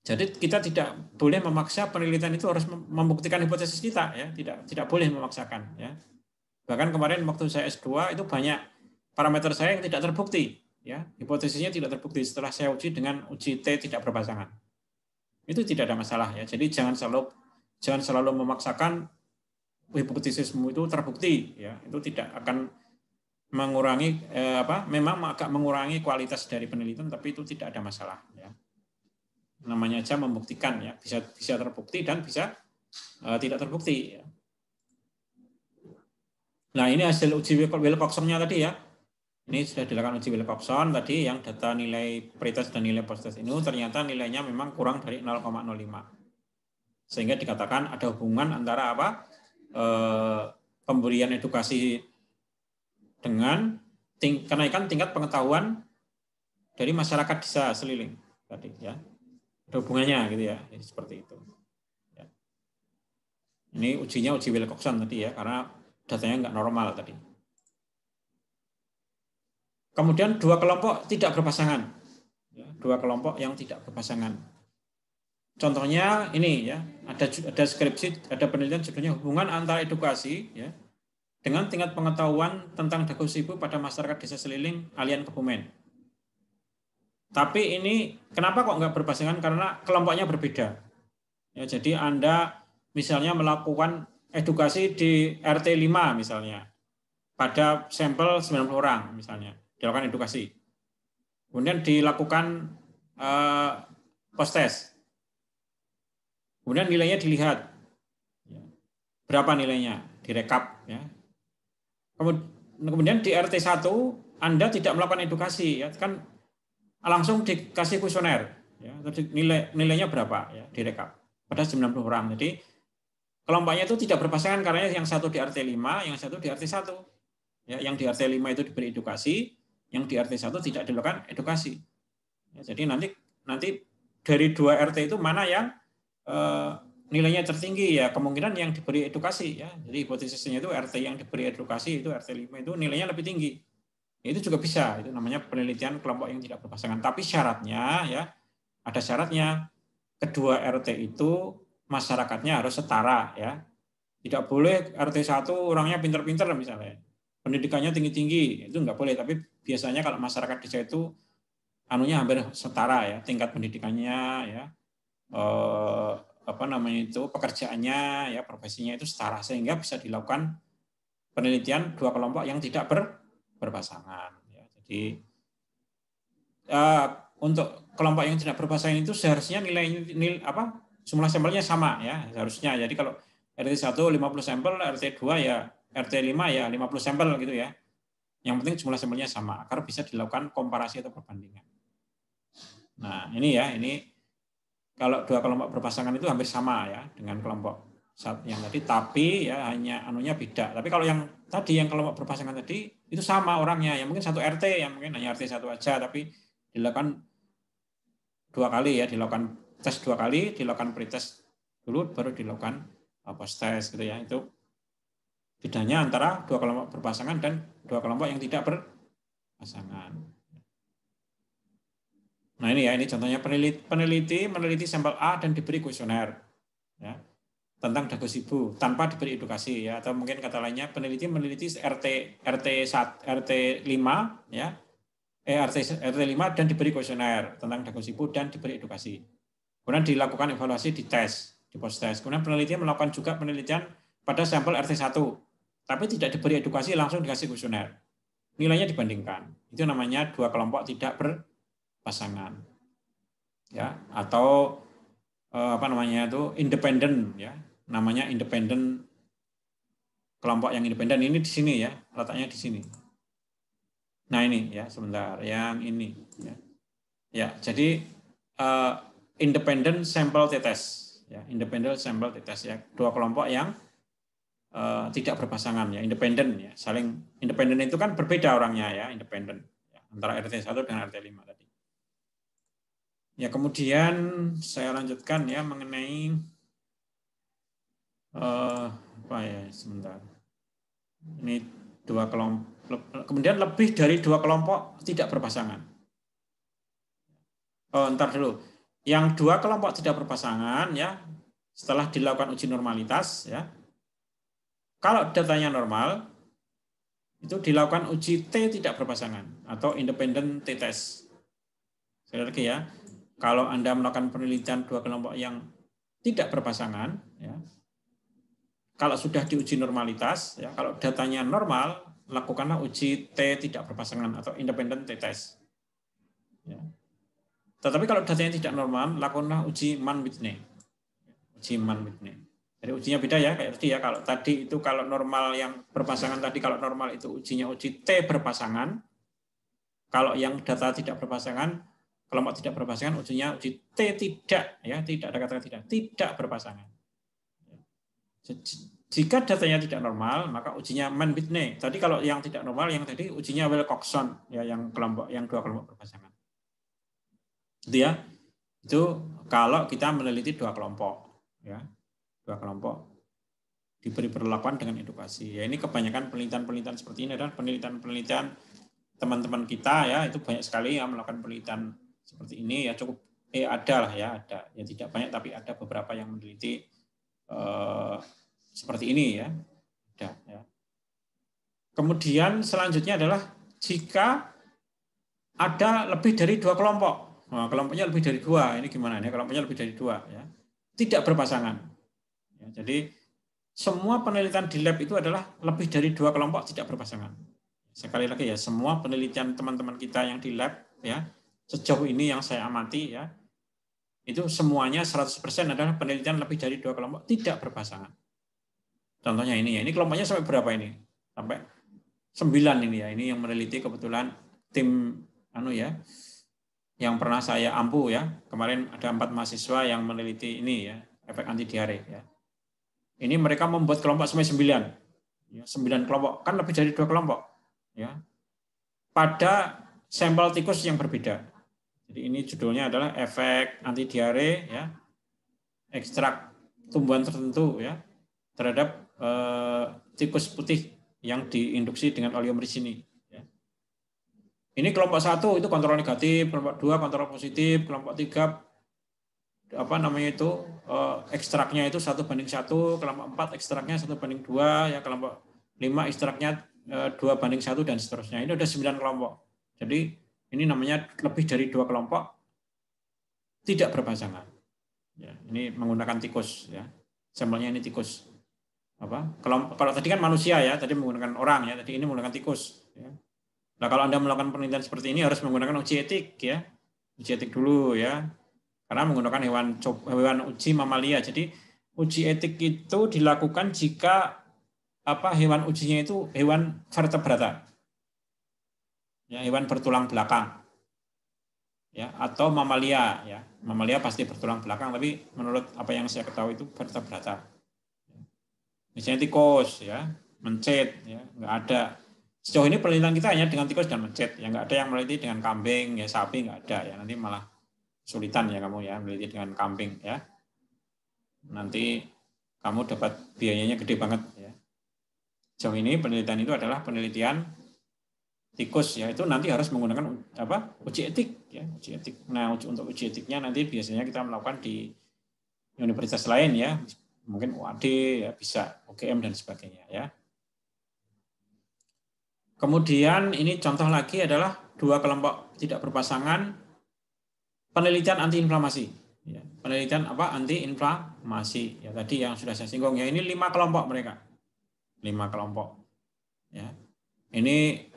Jadi kita tidak boleh memaksa penelitian itu harus membuktikan hipotesis kita, ya. Tidak boleh memaksakan, ya. Bahkan kemarin waktu saya S2 itu banyak parameter saya yang tidak terbukti, ya, hipotesisnya tidak terbukti setelah saya uji dengan uji T tidak berpasangan. Itu tidak ada masalah, ya. Jadi jangan selalu memaksakan hipotesismu itu terbukti, ya. Itu tidak akan mengurangi memang agak mengurangi kualitas dari penelitian, tapi itu tidak ada masalah, ya. Namanya aja membuktikan, ya, bisa terbukti dan bisa tidak terbukti, ya. Nah, ini hasil uji Wilcoxon-nya tadi, ya. Ini sudah dilakukan uji Wilcoxon tadi, yang data nilai pretest dan nilai post-test ini ternyata nilainya memang kurang dari 0,05. Sehingga dikatakan ada hubungan antara pemberian edukasi dengan kenaikan tingkat pengetahuan dari masyarakat desa seliling tadi, ya. Ada hubungannya gitu, ya. Jadi seperti itu. Ya. Ini ujinya uji Wilcoxon tadi, ya, karena datanya nggak normal tadi. Kemudian dua kelompok tidak berpasangan, ya, dua kelompok yang tidak berpasangan. Contohnya ini, ya, ada skripsi, ada penelitian judulnya hubungan antara edukasi, ya, dengan tingkat pengetahuan tentang Dagoesibu pada masyarakat desa seliling Alian Kebumen. Tapi ini kenapa kok nggak berpasangan? Karena kelompoknya berbeda. Ya, jadi Anda misalnya melakukan edukasi di RT 5 misalnya, pada sampel 90 orang misalnya, dilakukan edukasi. Kemudian dilakukan post-test. Kemudian nilainya dilihat. Berapa nilainya? Direkap. Ya. Kemudian di RT 1, Anda tidak melakukan edukasi. Ya, kan langsung dikasih kuesioner. Ya, nilainya berapa? Ya, direkap. Pada 90 orang. Jadi kelompoknya itu tidak berpasangan karena yang satu di RT 5, yang satu di RT 1. Ya, yang di RT 5 itu diberi edukasi, yang di RT 1 tidak dilakukan edukasi. Ya, jadi nanti dari 2 RT itu mana yang nilainya tertinggi, ya kemungkinan yang diberi edukasi, ya. Jadi hipotesisnya itu RT yang diberi edukasi itu RT 5 itu nilainya lebih tinggi. Ya, itu juga bisa, itu namanya penelitian kelompok yang tidak berpasangan. Tapi syaratnya, ya, ada syaratnya. Kedua RT itu masyarakatnya harus setara, ya. Tidak boleh RT 1 orangnya pinter-pinter misalnya. Pendidikannya tinggi-tinggi, itu enggak boleh. Tapi biasanya kalau masyarakat desa itu anunya hampir setara, ya, tingkat pendidikannya, ya, pekerjaannya, ya, profesinya itu setara, sehingga bisa dilakukan penelitian dua kelompok yang tidak berpasangan, ya. Jadi untuk kelompok yang tidak berpasangan itu seharusnya nilai jumlah sampelnya sama, ya, seharusnya. Jadi kalau RT 1 50 sampel, RT 2 ya RT 5 ya 50 sampel gitu, ya. Yang penting jumlah sampelnya sama agar bisa dilakukan komparasi atau perbandingan. Nah, ini, ya, ini kalau dua kelompok berpasangan itu hampir sama, ya, dengan kelompok yang tadi, tapi, ya, hanya anunya beda. Tapi kalau yang tadi, yang kelompok berpasangan tadi itu sama orangnya, yang mungkin satu RT, yang mungkin hanya RT 1 aja, tapi dilakukan 2 kali, ya, dilakukan tes 2 kali, dilakukan pretest dulu, baru dilakukan post-test gitu, ya. Itu bedanya antara dua kelompok berpasangan dan dua kelompok yang tidak berpasangan. Nah, ini, ya, ini contohnya peneliti sampel A dan diberi kuesioner, ya, tentang Dagoesibu tanpa diberi edukasi, ya, atau mungkin kata lainnya peneliti RT 5, ya, RT 5 dan diberi kuesioner tentang Dagoesibu dan diberi edukasi. Kemudian dilakukan evaluasi di tes, di post-test. Kemudian peneliti melakukan juga penelitian pada sampel RT 1, tapi tidak diberi edukasi, langsung dikasih kuesioner. Nilainya dibandingkan. Itu namanya dua kelompok tidak berpasangan, ya, atau independen, ya, namanya independen, kelompok yang independen. Ini di sini, ya, letaknya di sini. Nah, ini, ya, sebentar, yang ini, ya, ya, jadi independent sample t-test, ya, independent sample t-test, ya, dua kelompok yang tidak berpasangan, ya, independen, ya, saling independen itu kan berbeda orangnya, ya, independen, ya, antara RT 1 dengan RT 5 tadi. Ya, kemudian saya lanjutkan, ya, mengenai sebentar. Ini dua kelompok, kemudian lebih dari dua kelompok tidak berpasangan. Ntar dulu. Yang dua kelompok tidak berpasangan, ya, setelah dilakukan uji normalitas, ya, kalau datanya normal, itu dilakukan uji T tidak berpasangan atau independent t-test. Sekali lagi ya, kalau Anda melakukan penelitian dua kelompok yang tidak berpasangan, ya, kalau sudah diuji normalitas, ya, kalau datanya normal, lakukanlah uji T tidak berpasangan atau independent t-test. Ya. Tetapi kalau datanya tidak normal, lakukanlah uji Mann-Whitney. Uji Mann-Whitney. Jadi ujinya beda ya, kayak tadi ya. Kalau tadi itu kalau normal yang berpasangan tadi, kalau normal itu ujinya uji T berpasangan. Kalau yang data tidak berpasangan, kelompok tidak berpasangan, ujinya uji T tidak, ya, tidak ada kata tidak berpasangan. Jika datanya tidak normal, maka ujinya Mann-Whitney. Tadi kalau yang tidak normal, yang tadi ujinya Wilcoxon, ya, yang dua kelompok berpasangan. Itu ya, itu kalau kita meneliti dua kelompok, ya, dua kelompok diberi perlakuan dengan edukasi. Ya, ini kebanyakan penelitian-penelitian seperti ini adalah penelitian-penelitian teman-teman kita, ya, itu banyak sekali yang melakukan penelitian seperti ini, ya, cukup ada lah, ya, ada, ya, tidak banyak tapi ada beberapa yang meneliti seperti ini, ya. Ada, ya. Kemudian selanjutnya adalah jika ada lebih dari dua kelompok. Nah, kelompoknya lebih dari dua, ini gimana nih? Kelompoknya lebih dari dua, ya, tidak berpasangan. Ya, jadi semua penelitian di lab itu adalah lebih dari dua kelompok tidak berpasangan. Sekali lagi ya, semua penelitian teman-teman kita yang di lab, ya, sejauh ini yang saya amati, ya, itu semuanya 100% adalah penelitian lebih dari dua kelompok tidak berpasangan. Contohnya ini ya, ini kelompoknya sampai berapa ini? Sampai 9 ini ya, ini yang meneliti kebetulan tim ya, yang pernah saya ampu ya. Kemarin ada 4 mahasiswa yang meneliti ini ya, efek anti diare ya. Ini mereka membuat kelompok sampai 9. Ya, 9 kelompok, kan lebih dari 2 kelompok ya. Pada sampel tikus yang berbeda. Jadi ini judulnya adalah efek anti diare ya. Ekstrak tumbuhan tertentu ya terhadap tikus putih yang diinduksi dengan oleomycin. Ya. Ini kelompok 1 itu kontrol negatif, kelompok 2 kontrol positif, kelompok 3 ekstraknya itu 1:1, kelompok 4 ekstraknya 1:2, ya, kelompok 5 ekstraknya 2:1 dan seterusnya. Ini udah 9 kelompok. Jadi ini namanya lebih dari 2 kelompok tidak berpasangan. Ya, ini menggunakan tikus ya. Sampelnya ini tikus. Kalau tadi kan manusia ya, tadi menggunakan orang ya, tadi ini menggunakan tikus ya. Nah, kalau Anda melakukan penelitian seperti ini harus menggunakan uji etik ya. Uji etik dulu ya. Karena menggunakan hewan uji mamalia. Jadi uji etik itu dilakukan jika hewan ujinya itu hewan vertebrata. Ya, hewan bertulang belakang. Ya, atau mamalia ya. Mamalia pasti bertulang belakang, tapi menurut apa yang saya ketahui itu vertebrata. Misalnya tikus ya, mencit ya, nggak ada. Sejauh ini penelitian kita hanya dengan tikus dan mencit, ya nggak ada yang meneliti dengan kambing, ya sapi nggak ada ya. Nanti malah sulitan ya kamu ya meneliti dengan kambing ya. Nanti kamu dapat biayanya gede banget ya. Sejauh ini penelitian itu adalah penelitian tikus ya, itu nanti harus menggunakan uji etik ya, uji etik. Nah, untuk uji etiknya nanti biasanya kita melakukan di universitas lain ya, mungkin UAD ya, bisa UGM dan sebagainya ya. Kemudian ini contoh lagi adalah 2 kelompok tidak berpasangan penelitian antiinflamasi. Ya, penelitian antiinflamasi ya, tadi yang sudah saya singgung ya, ini 5 kelompok mereka. 5 kelompok. Ya. Ini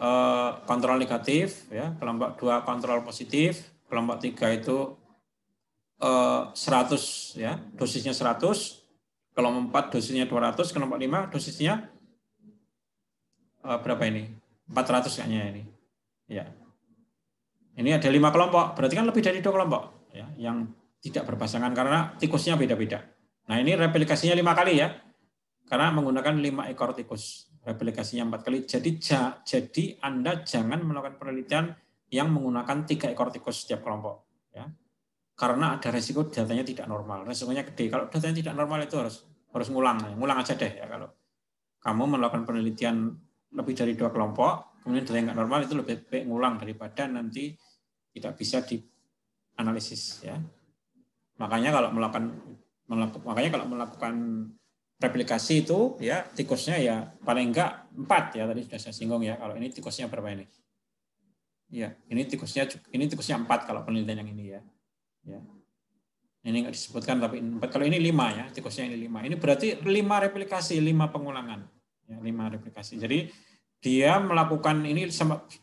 kontrol negatif ya, kelompok 2 kontrol positif, kelompok 3 itu 100 ya, dosisnya 100, kelompok 4 dosisnya 200, kelompok 5 dosisnya berapa ini? 400 kayaknya ini. Ya. Ini ada 5 kelompok, berarti kan lebih dari 2 kelompok ya, yang tidak berpasangan karena tikusnya beda-beda. Nah, ini replikasinya 5 kali ya. Karena menggunakan 5 ekor tikus. Replikasinya 4 kali. Jadi Anda jangan melakukan penelitian yang menggunakan 3 ekor tikus setiap kelompok ya. Karena ada resiko datanya tidak normal. Resikonya gede. Kalau datanya tidak normal itu harus ngulang aja deh ya. Kalau kamu melakukan penelitian lebih dari 2 kelompok, kemudian datanya nggak normal, itu lebih baik ngulang daripada nanti tidak bisa dianalisis ya. Makanya kalau melakukan replikasi itu ya tikusnya ya paling enggak 4 ya, tadi sudah saya singgung ya. Kalau ini tikusnya berapa ini? Ya, ini tikusnya 4 kalau penelitian yang ini ya. Ya. Ini enggak disebutkan tapi 4. Kalau ini 5 ya, tikusnya ini 5. Ini berarti 5 replikasi, 5 pengulangan. Ya, 5 replikasi. Jadi dia melakukan ini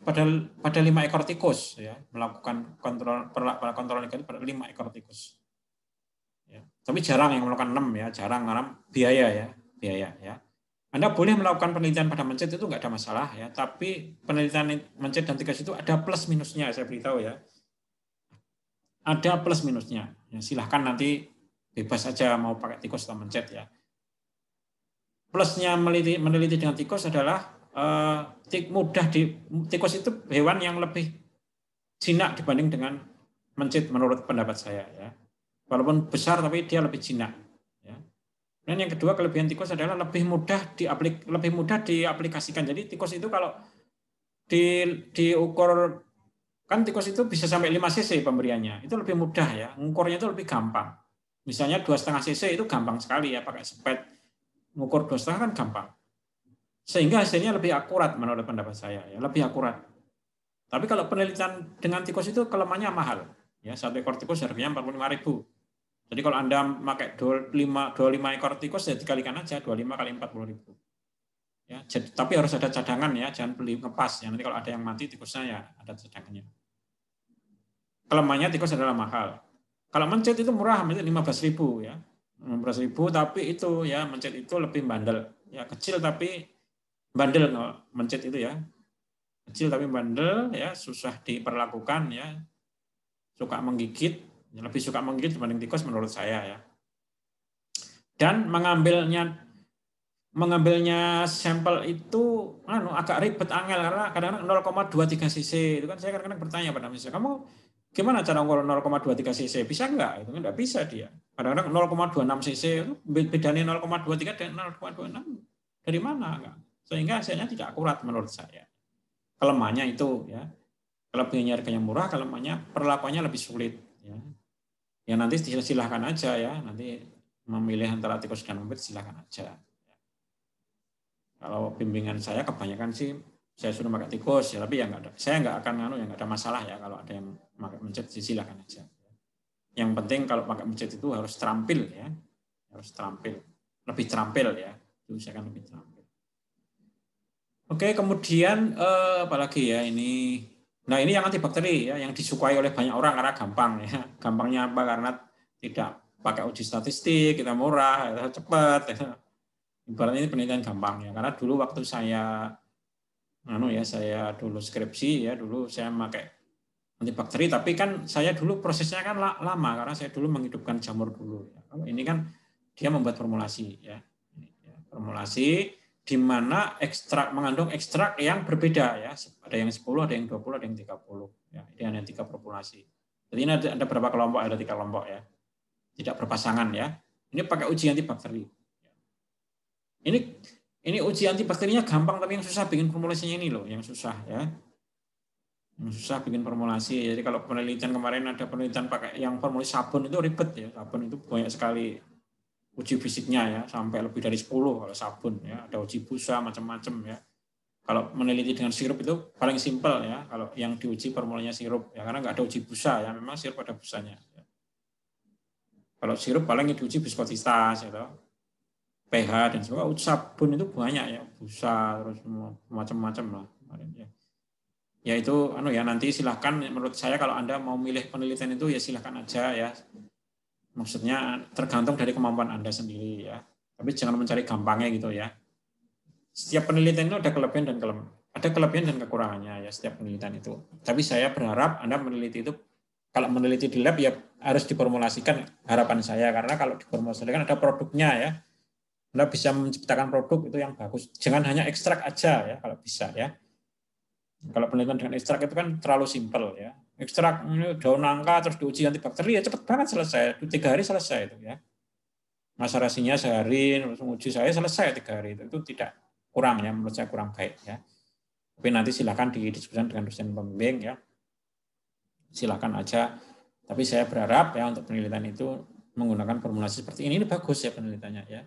pada 5 ekor tikus ya, melakukan kontrol negatif pada 5 ekor tikus. Ya. Tapi jarang yang melakukan 6 ya, jarang karena biaya ya. Anda boleh melakukan penelitian pada mencit itu nggak ada masalah ya, tapi penelitian mencit dan tikus itu ada plus minusnya, saya beritahu ya. Ada plus minusnya. Ya, silahkan nanti bebas saja mau pakai tikus atau mencit ya. Plusnya meneliti dengan tikus adalah tikus itu hewan yang lebih jinak dibanding dengan mencit menurut pendapat saya ya. Walaupun besar tapi dia lebih jinak ya. Dan yang kedua kelebihan tikus adalah lebih mudah diaplikasikan. Jadi tikus itu kalau diukur kan tikus itu bisa sampai 5 cc pemberiannya. Itu lebih mudah ya. Ngukurnya itu lebih gampang. Misalnya 2,5 cc itu gampang sekali ya pakai spet. Ngukur 2,5 kan gampang. Sehingga hasilnya lebih akurat menurut pendapat saya ya, lebih akurat. Tapi kalau penelitian dengan tikus itu kelemahannya mahal. Ya, satu ekor tikus harganya 45.000. Jadi kalau Anda pakai 25 ekor tikus ya dikalikan aja 25 kali 40.000. Ya, tapi harus ada cadangan ya, jangan beli ngepas ya. Nanti kalau ada yang mati tikusnya ya ada cadangannya. Kelemahannya tikus adalah mahal. Kalau mencit itu murah, 15.000 ya. 15.000 tapi itu ya mencit itu lebih bandel. Ya kecil tapi bandel mencit itu ya. Kecil tapi bandel ya, susah diperlakukan ya. Suka menggigit, lebih suka menggigit dibanding tikus menurut saya ya. Dan mengambilnya sampel itu agak ribet angel karena kadang-kadang 0,23 cc itu kan saya kadang-kadang bertanya pada misalnya kamu gimana cara ngukur 0,23 cc bisa enggak itu kan enggak bisa dia kadang-kadang 0,26 cc itu bedanya 0,23 dan 0,26 dari mana enggak sehingga hasilnya tidak akurat menurut saya kelemahannya itu ya kelebihannya harganya murah kelemahannya perlakuannya lebih sulit ya nanti silahkan aja ya nanti memilih antara tikus dan mencit silahkan aja. Kalau bimbingan saya kebanyakan sih saya suruh pakai tikus ya, tapi ya nggak ada. Saya nggak akan nggak ada masalah ya kalau ada yang pakai mencit silakan aja. Yang penting kalau pakai mencit itu harus terampil ya, harus terampil, lebih terampil ya. Itu saya akan lebih terampil. Oke, kemudian apalagi ya ini. Nah ini yang antibakteri ya, yang disukai oleh banyak orang karena gampang ya. Gampangnya apa? Karena tidak pakai uji statistik, kita murah, cepat. Ya. Ibaratnya ini penelitian gampang ya karena dulu waktu saya saya dulu skripsi ya dulu saya pakai antibakteri tapi kan saya dulu prosesnya kan lama karena saya dulu menghidupkan jamur dulu ya. Kalau ini kan dia membuat formulasi ya. Formulasi di mana mengandung ekstrak yang berbeda ya ada yang 10 ada yang 20 ada yang 30 ya ini ada 3 formulasi jadi ini ada berapa kelompok ada 3 kelompok ya tidak berpasangan ya ini pakai uji antibakteri. Ini uji antibakterinya gampang, tapi yang susah bikin formulasinya ini loh, yang susah ya. Yang susah bikin formulasi. Jadi kalau penelitian kemarin ada penelitian pakai yang formulasi sabun itu ribet ya. Sabun itu banyak sekali uji fisiknya ya, sampai lebih dari 10 kalau sabun ya. Ada uji busa macam-macam ya. Kalau meneliti dengan sirup itu paling simpel ya. Kalau yang diuji formulanya sirup ya, karena nggak ada uji busa ya. Memang sirup ada busanya. Ya. Kalau sirup paling diuji viskositas ya. pH dan sebagainya. Sabun itu banyak ya, busa terus macam-macam lah. Ya itu ya nanti silahkan menurut saya kalau Anda mau milih penelitian itu ya silahkan aja ya. Maksudnya tergantung dari kemampuan Anda sendiri ya. Tapi jangan mencari gampangnya gitu ya. Setiap penelitian itu ada kelebihan dan kekurangannya ya setiap penelitian itu. Tapi saya berharap Anda meneliti itu kalau meneliti di lab ya harus diformulasikan harapan saya karena kalau diformulasikan ada produknya ya. Anda bisa menciptakan produk itu yang bagus. Jangan hanya ekstrak aja ya kalau bisa ya. Kalau penelitian dengan ekstrak itu kan terlalu simpel ya. Ekstrak daun nangka terus diuji antibakteri ya cepat banget selesai. 3 hari selesai itu ya. Masa rasinya sehari, terus uji saya selesai 3 hari itu tidak kurang ya menurut saya kurang baik ya. Tapi nanti silakan didiskusikan dengan dosen pembimbing ya. Silakan aja. Tapi saya berharap ya untuk penelitian itu menggunakan formulasi seperti ini bagus ya penelitiannya ya.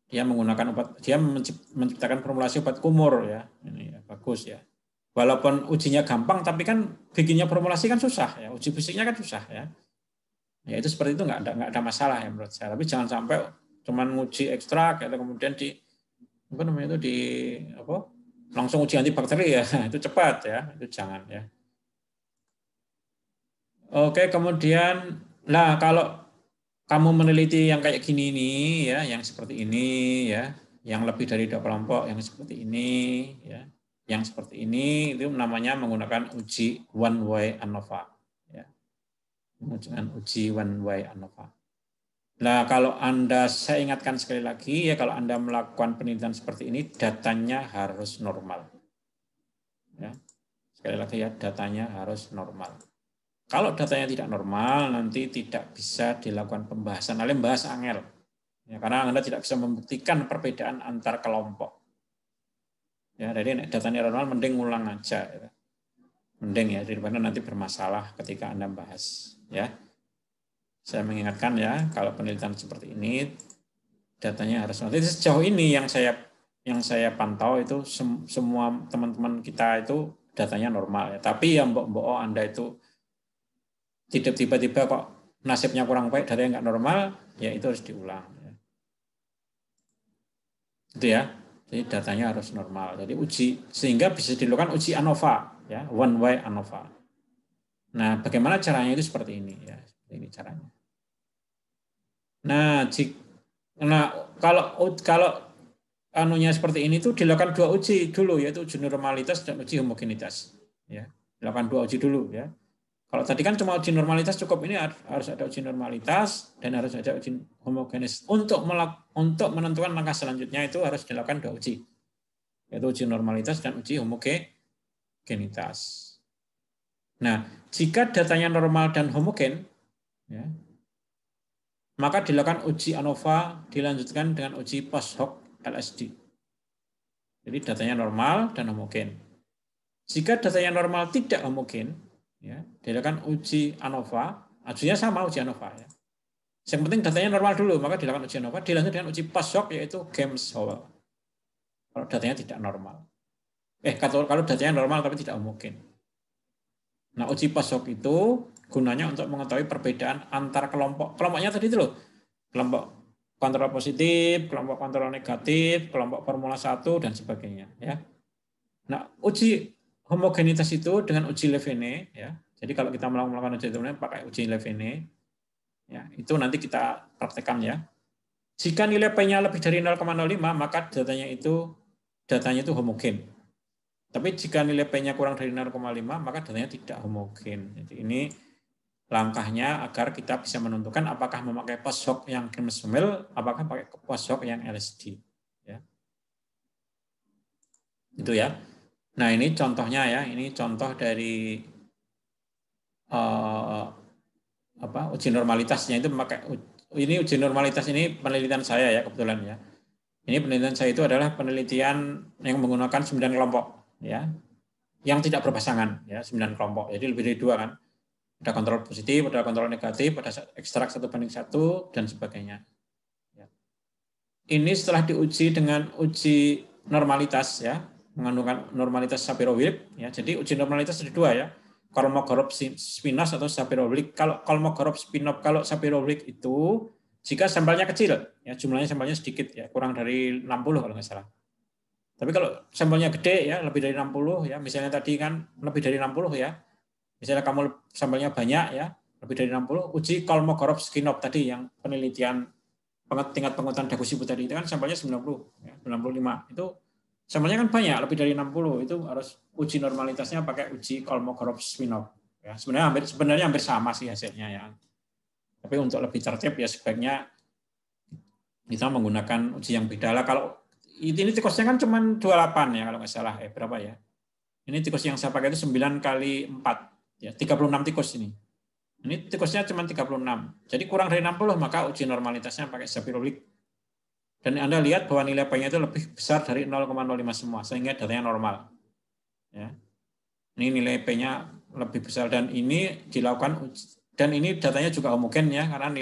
dia menggunakan dia menciptakan formulasi obat kumur ya. Ini ya, bagus ya. Walaupun ujinya gampang, tapi kan bikinnya formulasi kan susah ya. Uji fisiknya kan susah ya. Ya itu seperti itu nggak ada masalah ya menurut saya. Tapi jangan sampai cuman nguji ekstrak atau kemudian di apa namanya itu langsung uji antibakteri ya. Itu cepat ya. Itu jangan ya. Oke, kemudian kalau kamu meneliti yang kayak gini nih ya, yang seperti ini ya, yang lebih dari 2 kelompok, yang seperti ini ya, yang seperti ini itu namanya menggunakan uji one way ANOVA ya. Menggunakan uji one way ANOVA. Nah, kalau saya ingatkan sekali lagi ya, kalau Anda melakukan penelitian seperti ini datanya harus normal. Ya. Sekali lagi ya, datanya harus normal. Kalau datanya tidak normal, nanti tidak bisa dilakukan pembahasan. Kalian bahas angel. Ya, karena Anda tidak bisa membuktikan perbedaan antar kelompok. Ya, jadi datanya normal, mending ngulang aja. Ya. Mending ya, daripada nanti bermasalah ketika Anda bahas. Ya. Saya mengingatkan ya, kalau penelitian seperti ini, datanya harus normal. Jadi sejauh ini yang saya pantau itu semua teman-teman kita itu datanya normal. Ya. Tapi yang mbok-mbok Anda itu tiba-tiba kok nasibnya kurang baik, datanya nggak normal, ya itu harus diulang. Itu ya, jadi datanya harus normal. Jadi sehingga bisa dilakukan uji ANOVA, ya, one way ANOVA. Nah, bagaimana caranya itu seperti ini, ya, seperti ini caranya. Nah, kalau anunya seperti ini tuh dilakukan 2 uji dulu, yaitu uji normalitas dan uji homogenitas. Ya, dilakukan 2 uji dulu, ya. Kalau tadi kan cuma uji normalitas cukup, ini harus ada uji normalitas dan harus ada uji homogenis. Untuk menentukan langkah selanjutnya itu harus dilakukan 2 uji, yaitu uji normalitas dan uji homogenitas. Nah, jika datanya normal dan homogen, ya, maka dilakukan uji ANOVA dilanjutkan dengan uji post hoc LSD. Jadi datanya normal dan homogen. Jika datanya normal tidak homogen, ya, dilakukan uji ANOVA, ujinya sama uji ANOVA ya. Yang penting datanya normal dulu, maka dilakukan uji ANOVA, dilanjut dengan uji post hoc yaitu James-Howell. Kalau datanya tidak normal. Kalau datanya normal tapi tidak homogen. Nah, uji post hoc itu gunanya untuk mengetahui perbedaan antar kelompok. Kelompoknya tadi itu loh. Kelompok kontrol positif, kelompok kontrol negatif, kelompok formula 1 dan sebagainya ya. Nah, uji homogenitas itu dengan uji Levene ya. Jadi kalau kita melakukan uji Levene pakai uji Levene ya, itu nanti kita praktekkan ya. Jika nilai P-nya lebih dari 0,05 maka datanya itu homogen. Tapi jika nilai P-nya kurang dari 0,5 maka datanya tidak homogen. Jadi ini langkahnya agar kita bisa menentukan apakah memakai post hoc yang James-Howell, apakah pakai post hoc yang LSD ya. Itu ya. Nah, ini contohnya ya, ini contoh dari uji normalitasnya itu memakai ini uji normalitas ini penelitian saya ya kebetulan ya. Ini penelitian saya itu adalah penelitian yang menggunakan 9 kelompok ya. Yang tidak berpasangan ya, 9 kelompok. Jadi lebih dari 2 kan. Ada kontrol positif, ada kontrol negatif, ada ekstrak 1:1 dan sebagainya. Ya. Ini setelah diuji dengan uji normalitas ya, mengandungkan normalitas Shapiro-Wilk ya. Jadi uji normalitas ada 2 ya. Kolmogorov-Smirnov atau Shapiro-Wilk. Kalau Kolmogorov-Smirnov, kalau Shapiro-Wilk itu jika sampelnya kecil ya, jumlahnya sampelnya sedikit ya, kurang dari 60 kalau nggak salah. Tapi kalau sampelnya gede ya, lebih dari 60 ya, misalnya tadi kan lebih dari 60 ya. Misalnya kamu sampelnya banyak ya, lebih dari 60, uji Kolmogorov-Smirnov tadi yang penelitian tingkat penguatan Dagusibu tadi itu kan sampelnya 90 ya, 95. Itu sampelnya kan banyak, lebih dari 60, itu harus uji normalitasnya pakai uji Kolmogorov-Smirnov. Ya, sebenarnya hampir sama sih hasilnya ya. Tapi untuk lebih tertib ya sebaiknya kita menggunakan uji yang beda lah. Kalau ini tikusnya kan cuma 28 ya kalau nggak salah berapa ya? Ini tikus yang saya pakai itu 9 kali 4 ya, 36 tikus ini. Ini tikusnya cuma 36. Jadi kurang dari 60 maka uji normalitasnya pakai Shapiro-Wilk. Dan Anda lihat bahwa nilai P-nya itu lebih besar dari 0,05 semua sehingga datanya normal. Ya. Ini nilai P-nya lebih besar dan ini dilakukan dan ini datanya juga homogen ya karena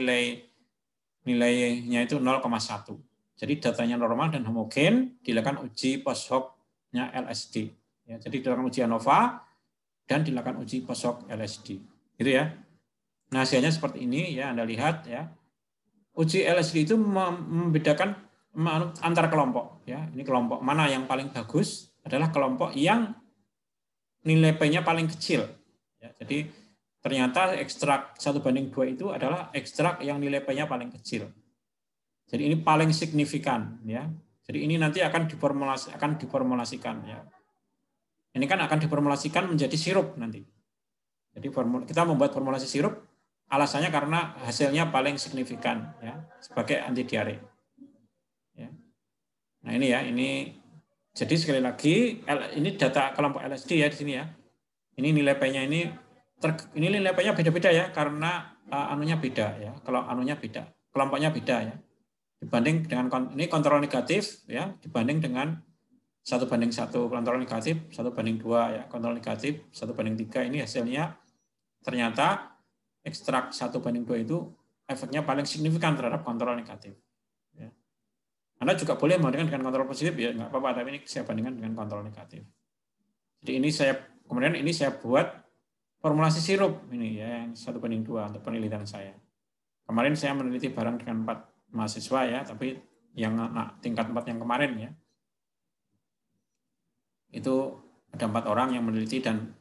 nilainya itu 0,1. Jadi datanya normal dan homogen, dilakukan uji post hoc-nya LSD. Ya, jadi dilakukan uji ANOVA dan dilakukan uji post hoc LSD. Gitu ya. Nah, hasilnya seperti ini ya, Anda lihat ya. Uji LSD itu membedakan antar kelompok ya. Ini kelompok mana yang paling bagus adalah kelompok yang nilai P-nya paling kecil. Ya, jadi ternyata ekstrak 1:2 itu adalah ekstrak yang nilai P-nya paling kecil. Jadi ini paling signifikan ya. Jadi ini nanti akan diformulasikan ya. Ini kan akan diformulasikan menjadi sirup nanti. Jadi kita membuat formulasi sirup alasannya karena hasilnya paling signifikan ya sebagai anti diare. Ya. Nah ini ya, ini jadi sekali lagi ini data kelompok LSD ya di sini ya. Ini nilai P-nya ini nilai P-nya beda-beda ya karena anunya beda ya. Kalau anunya beda, kelompoknya beda ya. Dibanding dengan ini kontrol negatif ya, dibanding dengan 1:1 kontrol negatif, 1:2 ya kontrol negatif, 1:3 ini hasilnya ternyata ekstrak 1:2 itu efeknya paling signifikan terhadap kontrol negatif. Ya. Anda juga boleh membandingkan dengan kontrol positif ya nggak apa-apa, tapi ini saya bandingkan dengan kontrol negatif. Jadi ini kemudian ini saya buat formulasi sirup ini ya yang 1:2 untuk penelitian saya. Kemarin saya meneliti bareng dengan 4 mahasiswa ya, tapi yang tingkat 4 yang kemarin ya. Itu ada 4 orang yang meneliti dan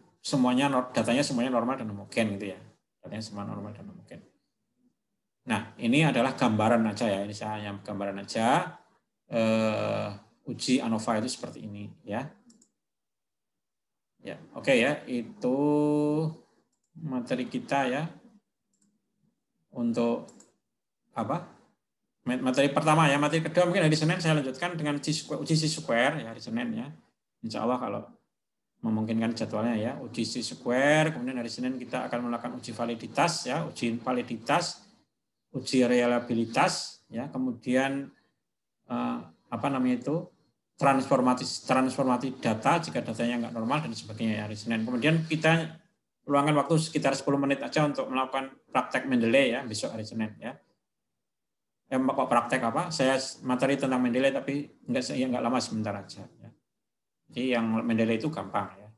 datanya semuanya normal dan homogen gitu ya. Datanya semua normal dan homogen. Nah, ini adalah gambaran aja ya. Ini saya hanya gambaran aja. Uji ANOVA itu seperti ini ya. Ya, oke ya. Itu materi kita ya. Untuk apa? Materi pertama ya. Materi kedua mungkin hari Senin saya lanjutkan dengan uji C-square ya hari Senin ya. Insya Allah kalau memungkinkan jadwalnya ya, uji C-square, kemudian hari Senin kita akan melakukan uji validitas ya, uji validitas, uji reliabilitas ya, kemudian transformasi data jika datanya nggak normal dan sebagainya ya hari Senin. Kemudian kita luangkan waktu sekitar 10 menit aja untuk melakukan praktek Mendeley ya besok hari Senin ya. Kok praktek apa? Saya materi tentang Mendeley tapi nggak lama, sebentar aja ya. Jadi yang Mendeley itu gampang ya.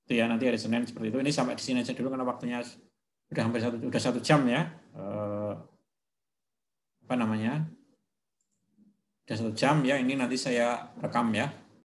Itu ya nanti hari Senin seperti itu. Ini sampai di sini aja dulu karena waktunya udah hampir 1 jam ya. Udah 1 jam ya. Ini nanti saya rekam ya.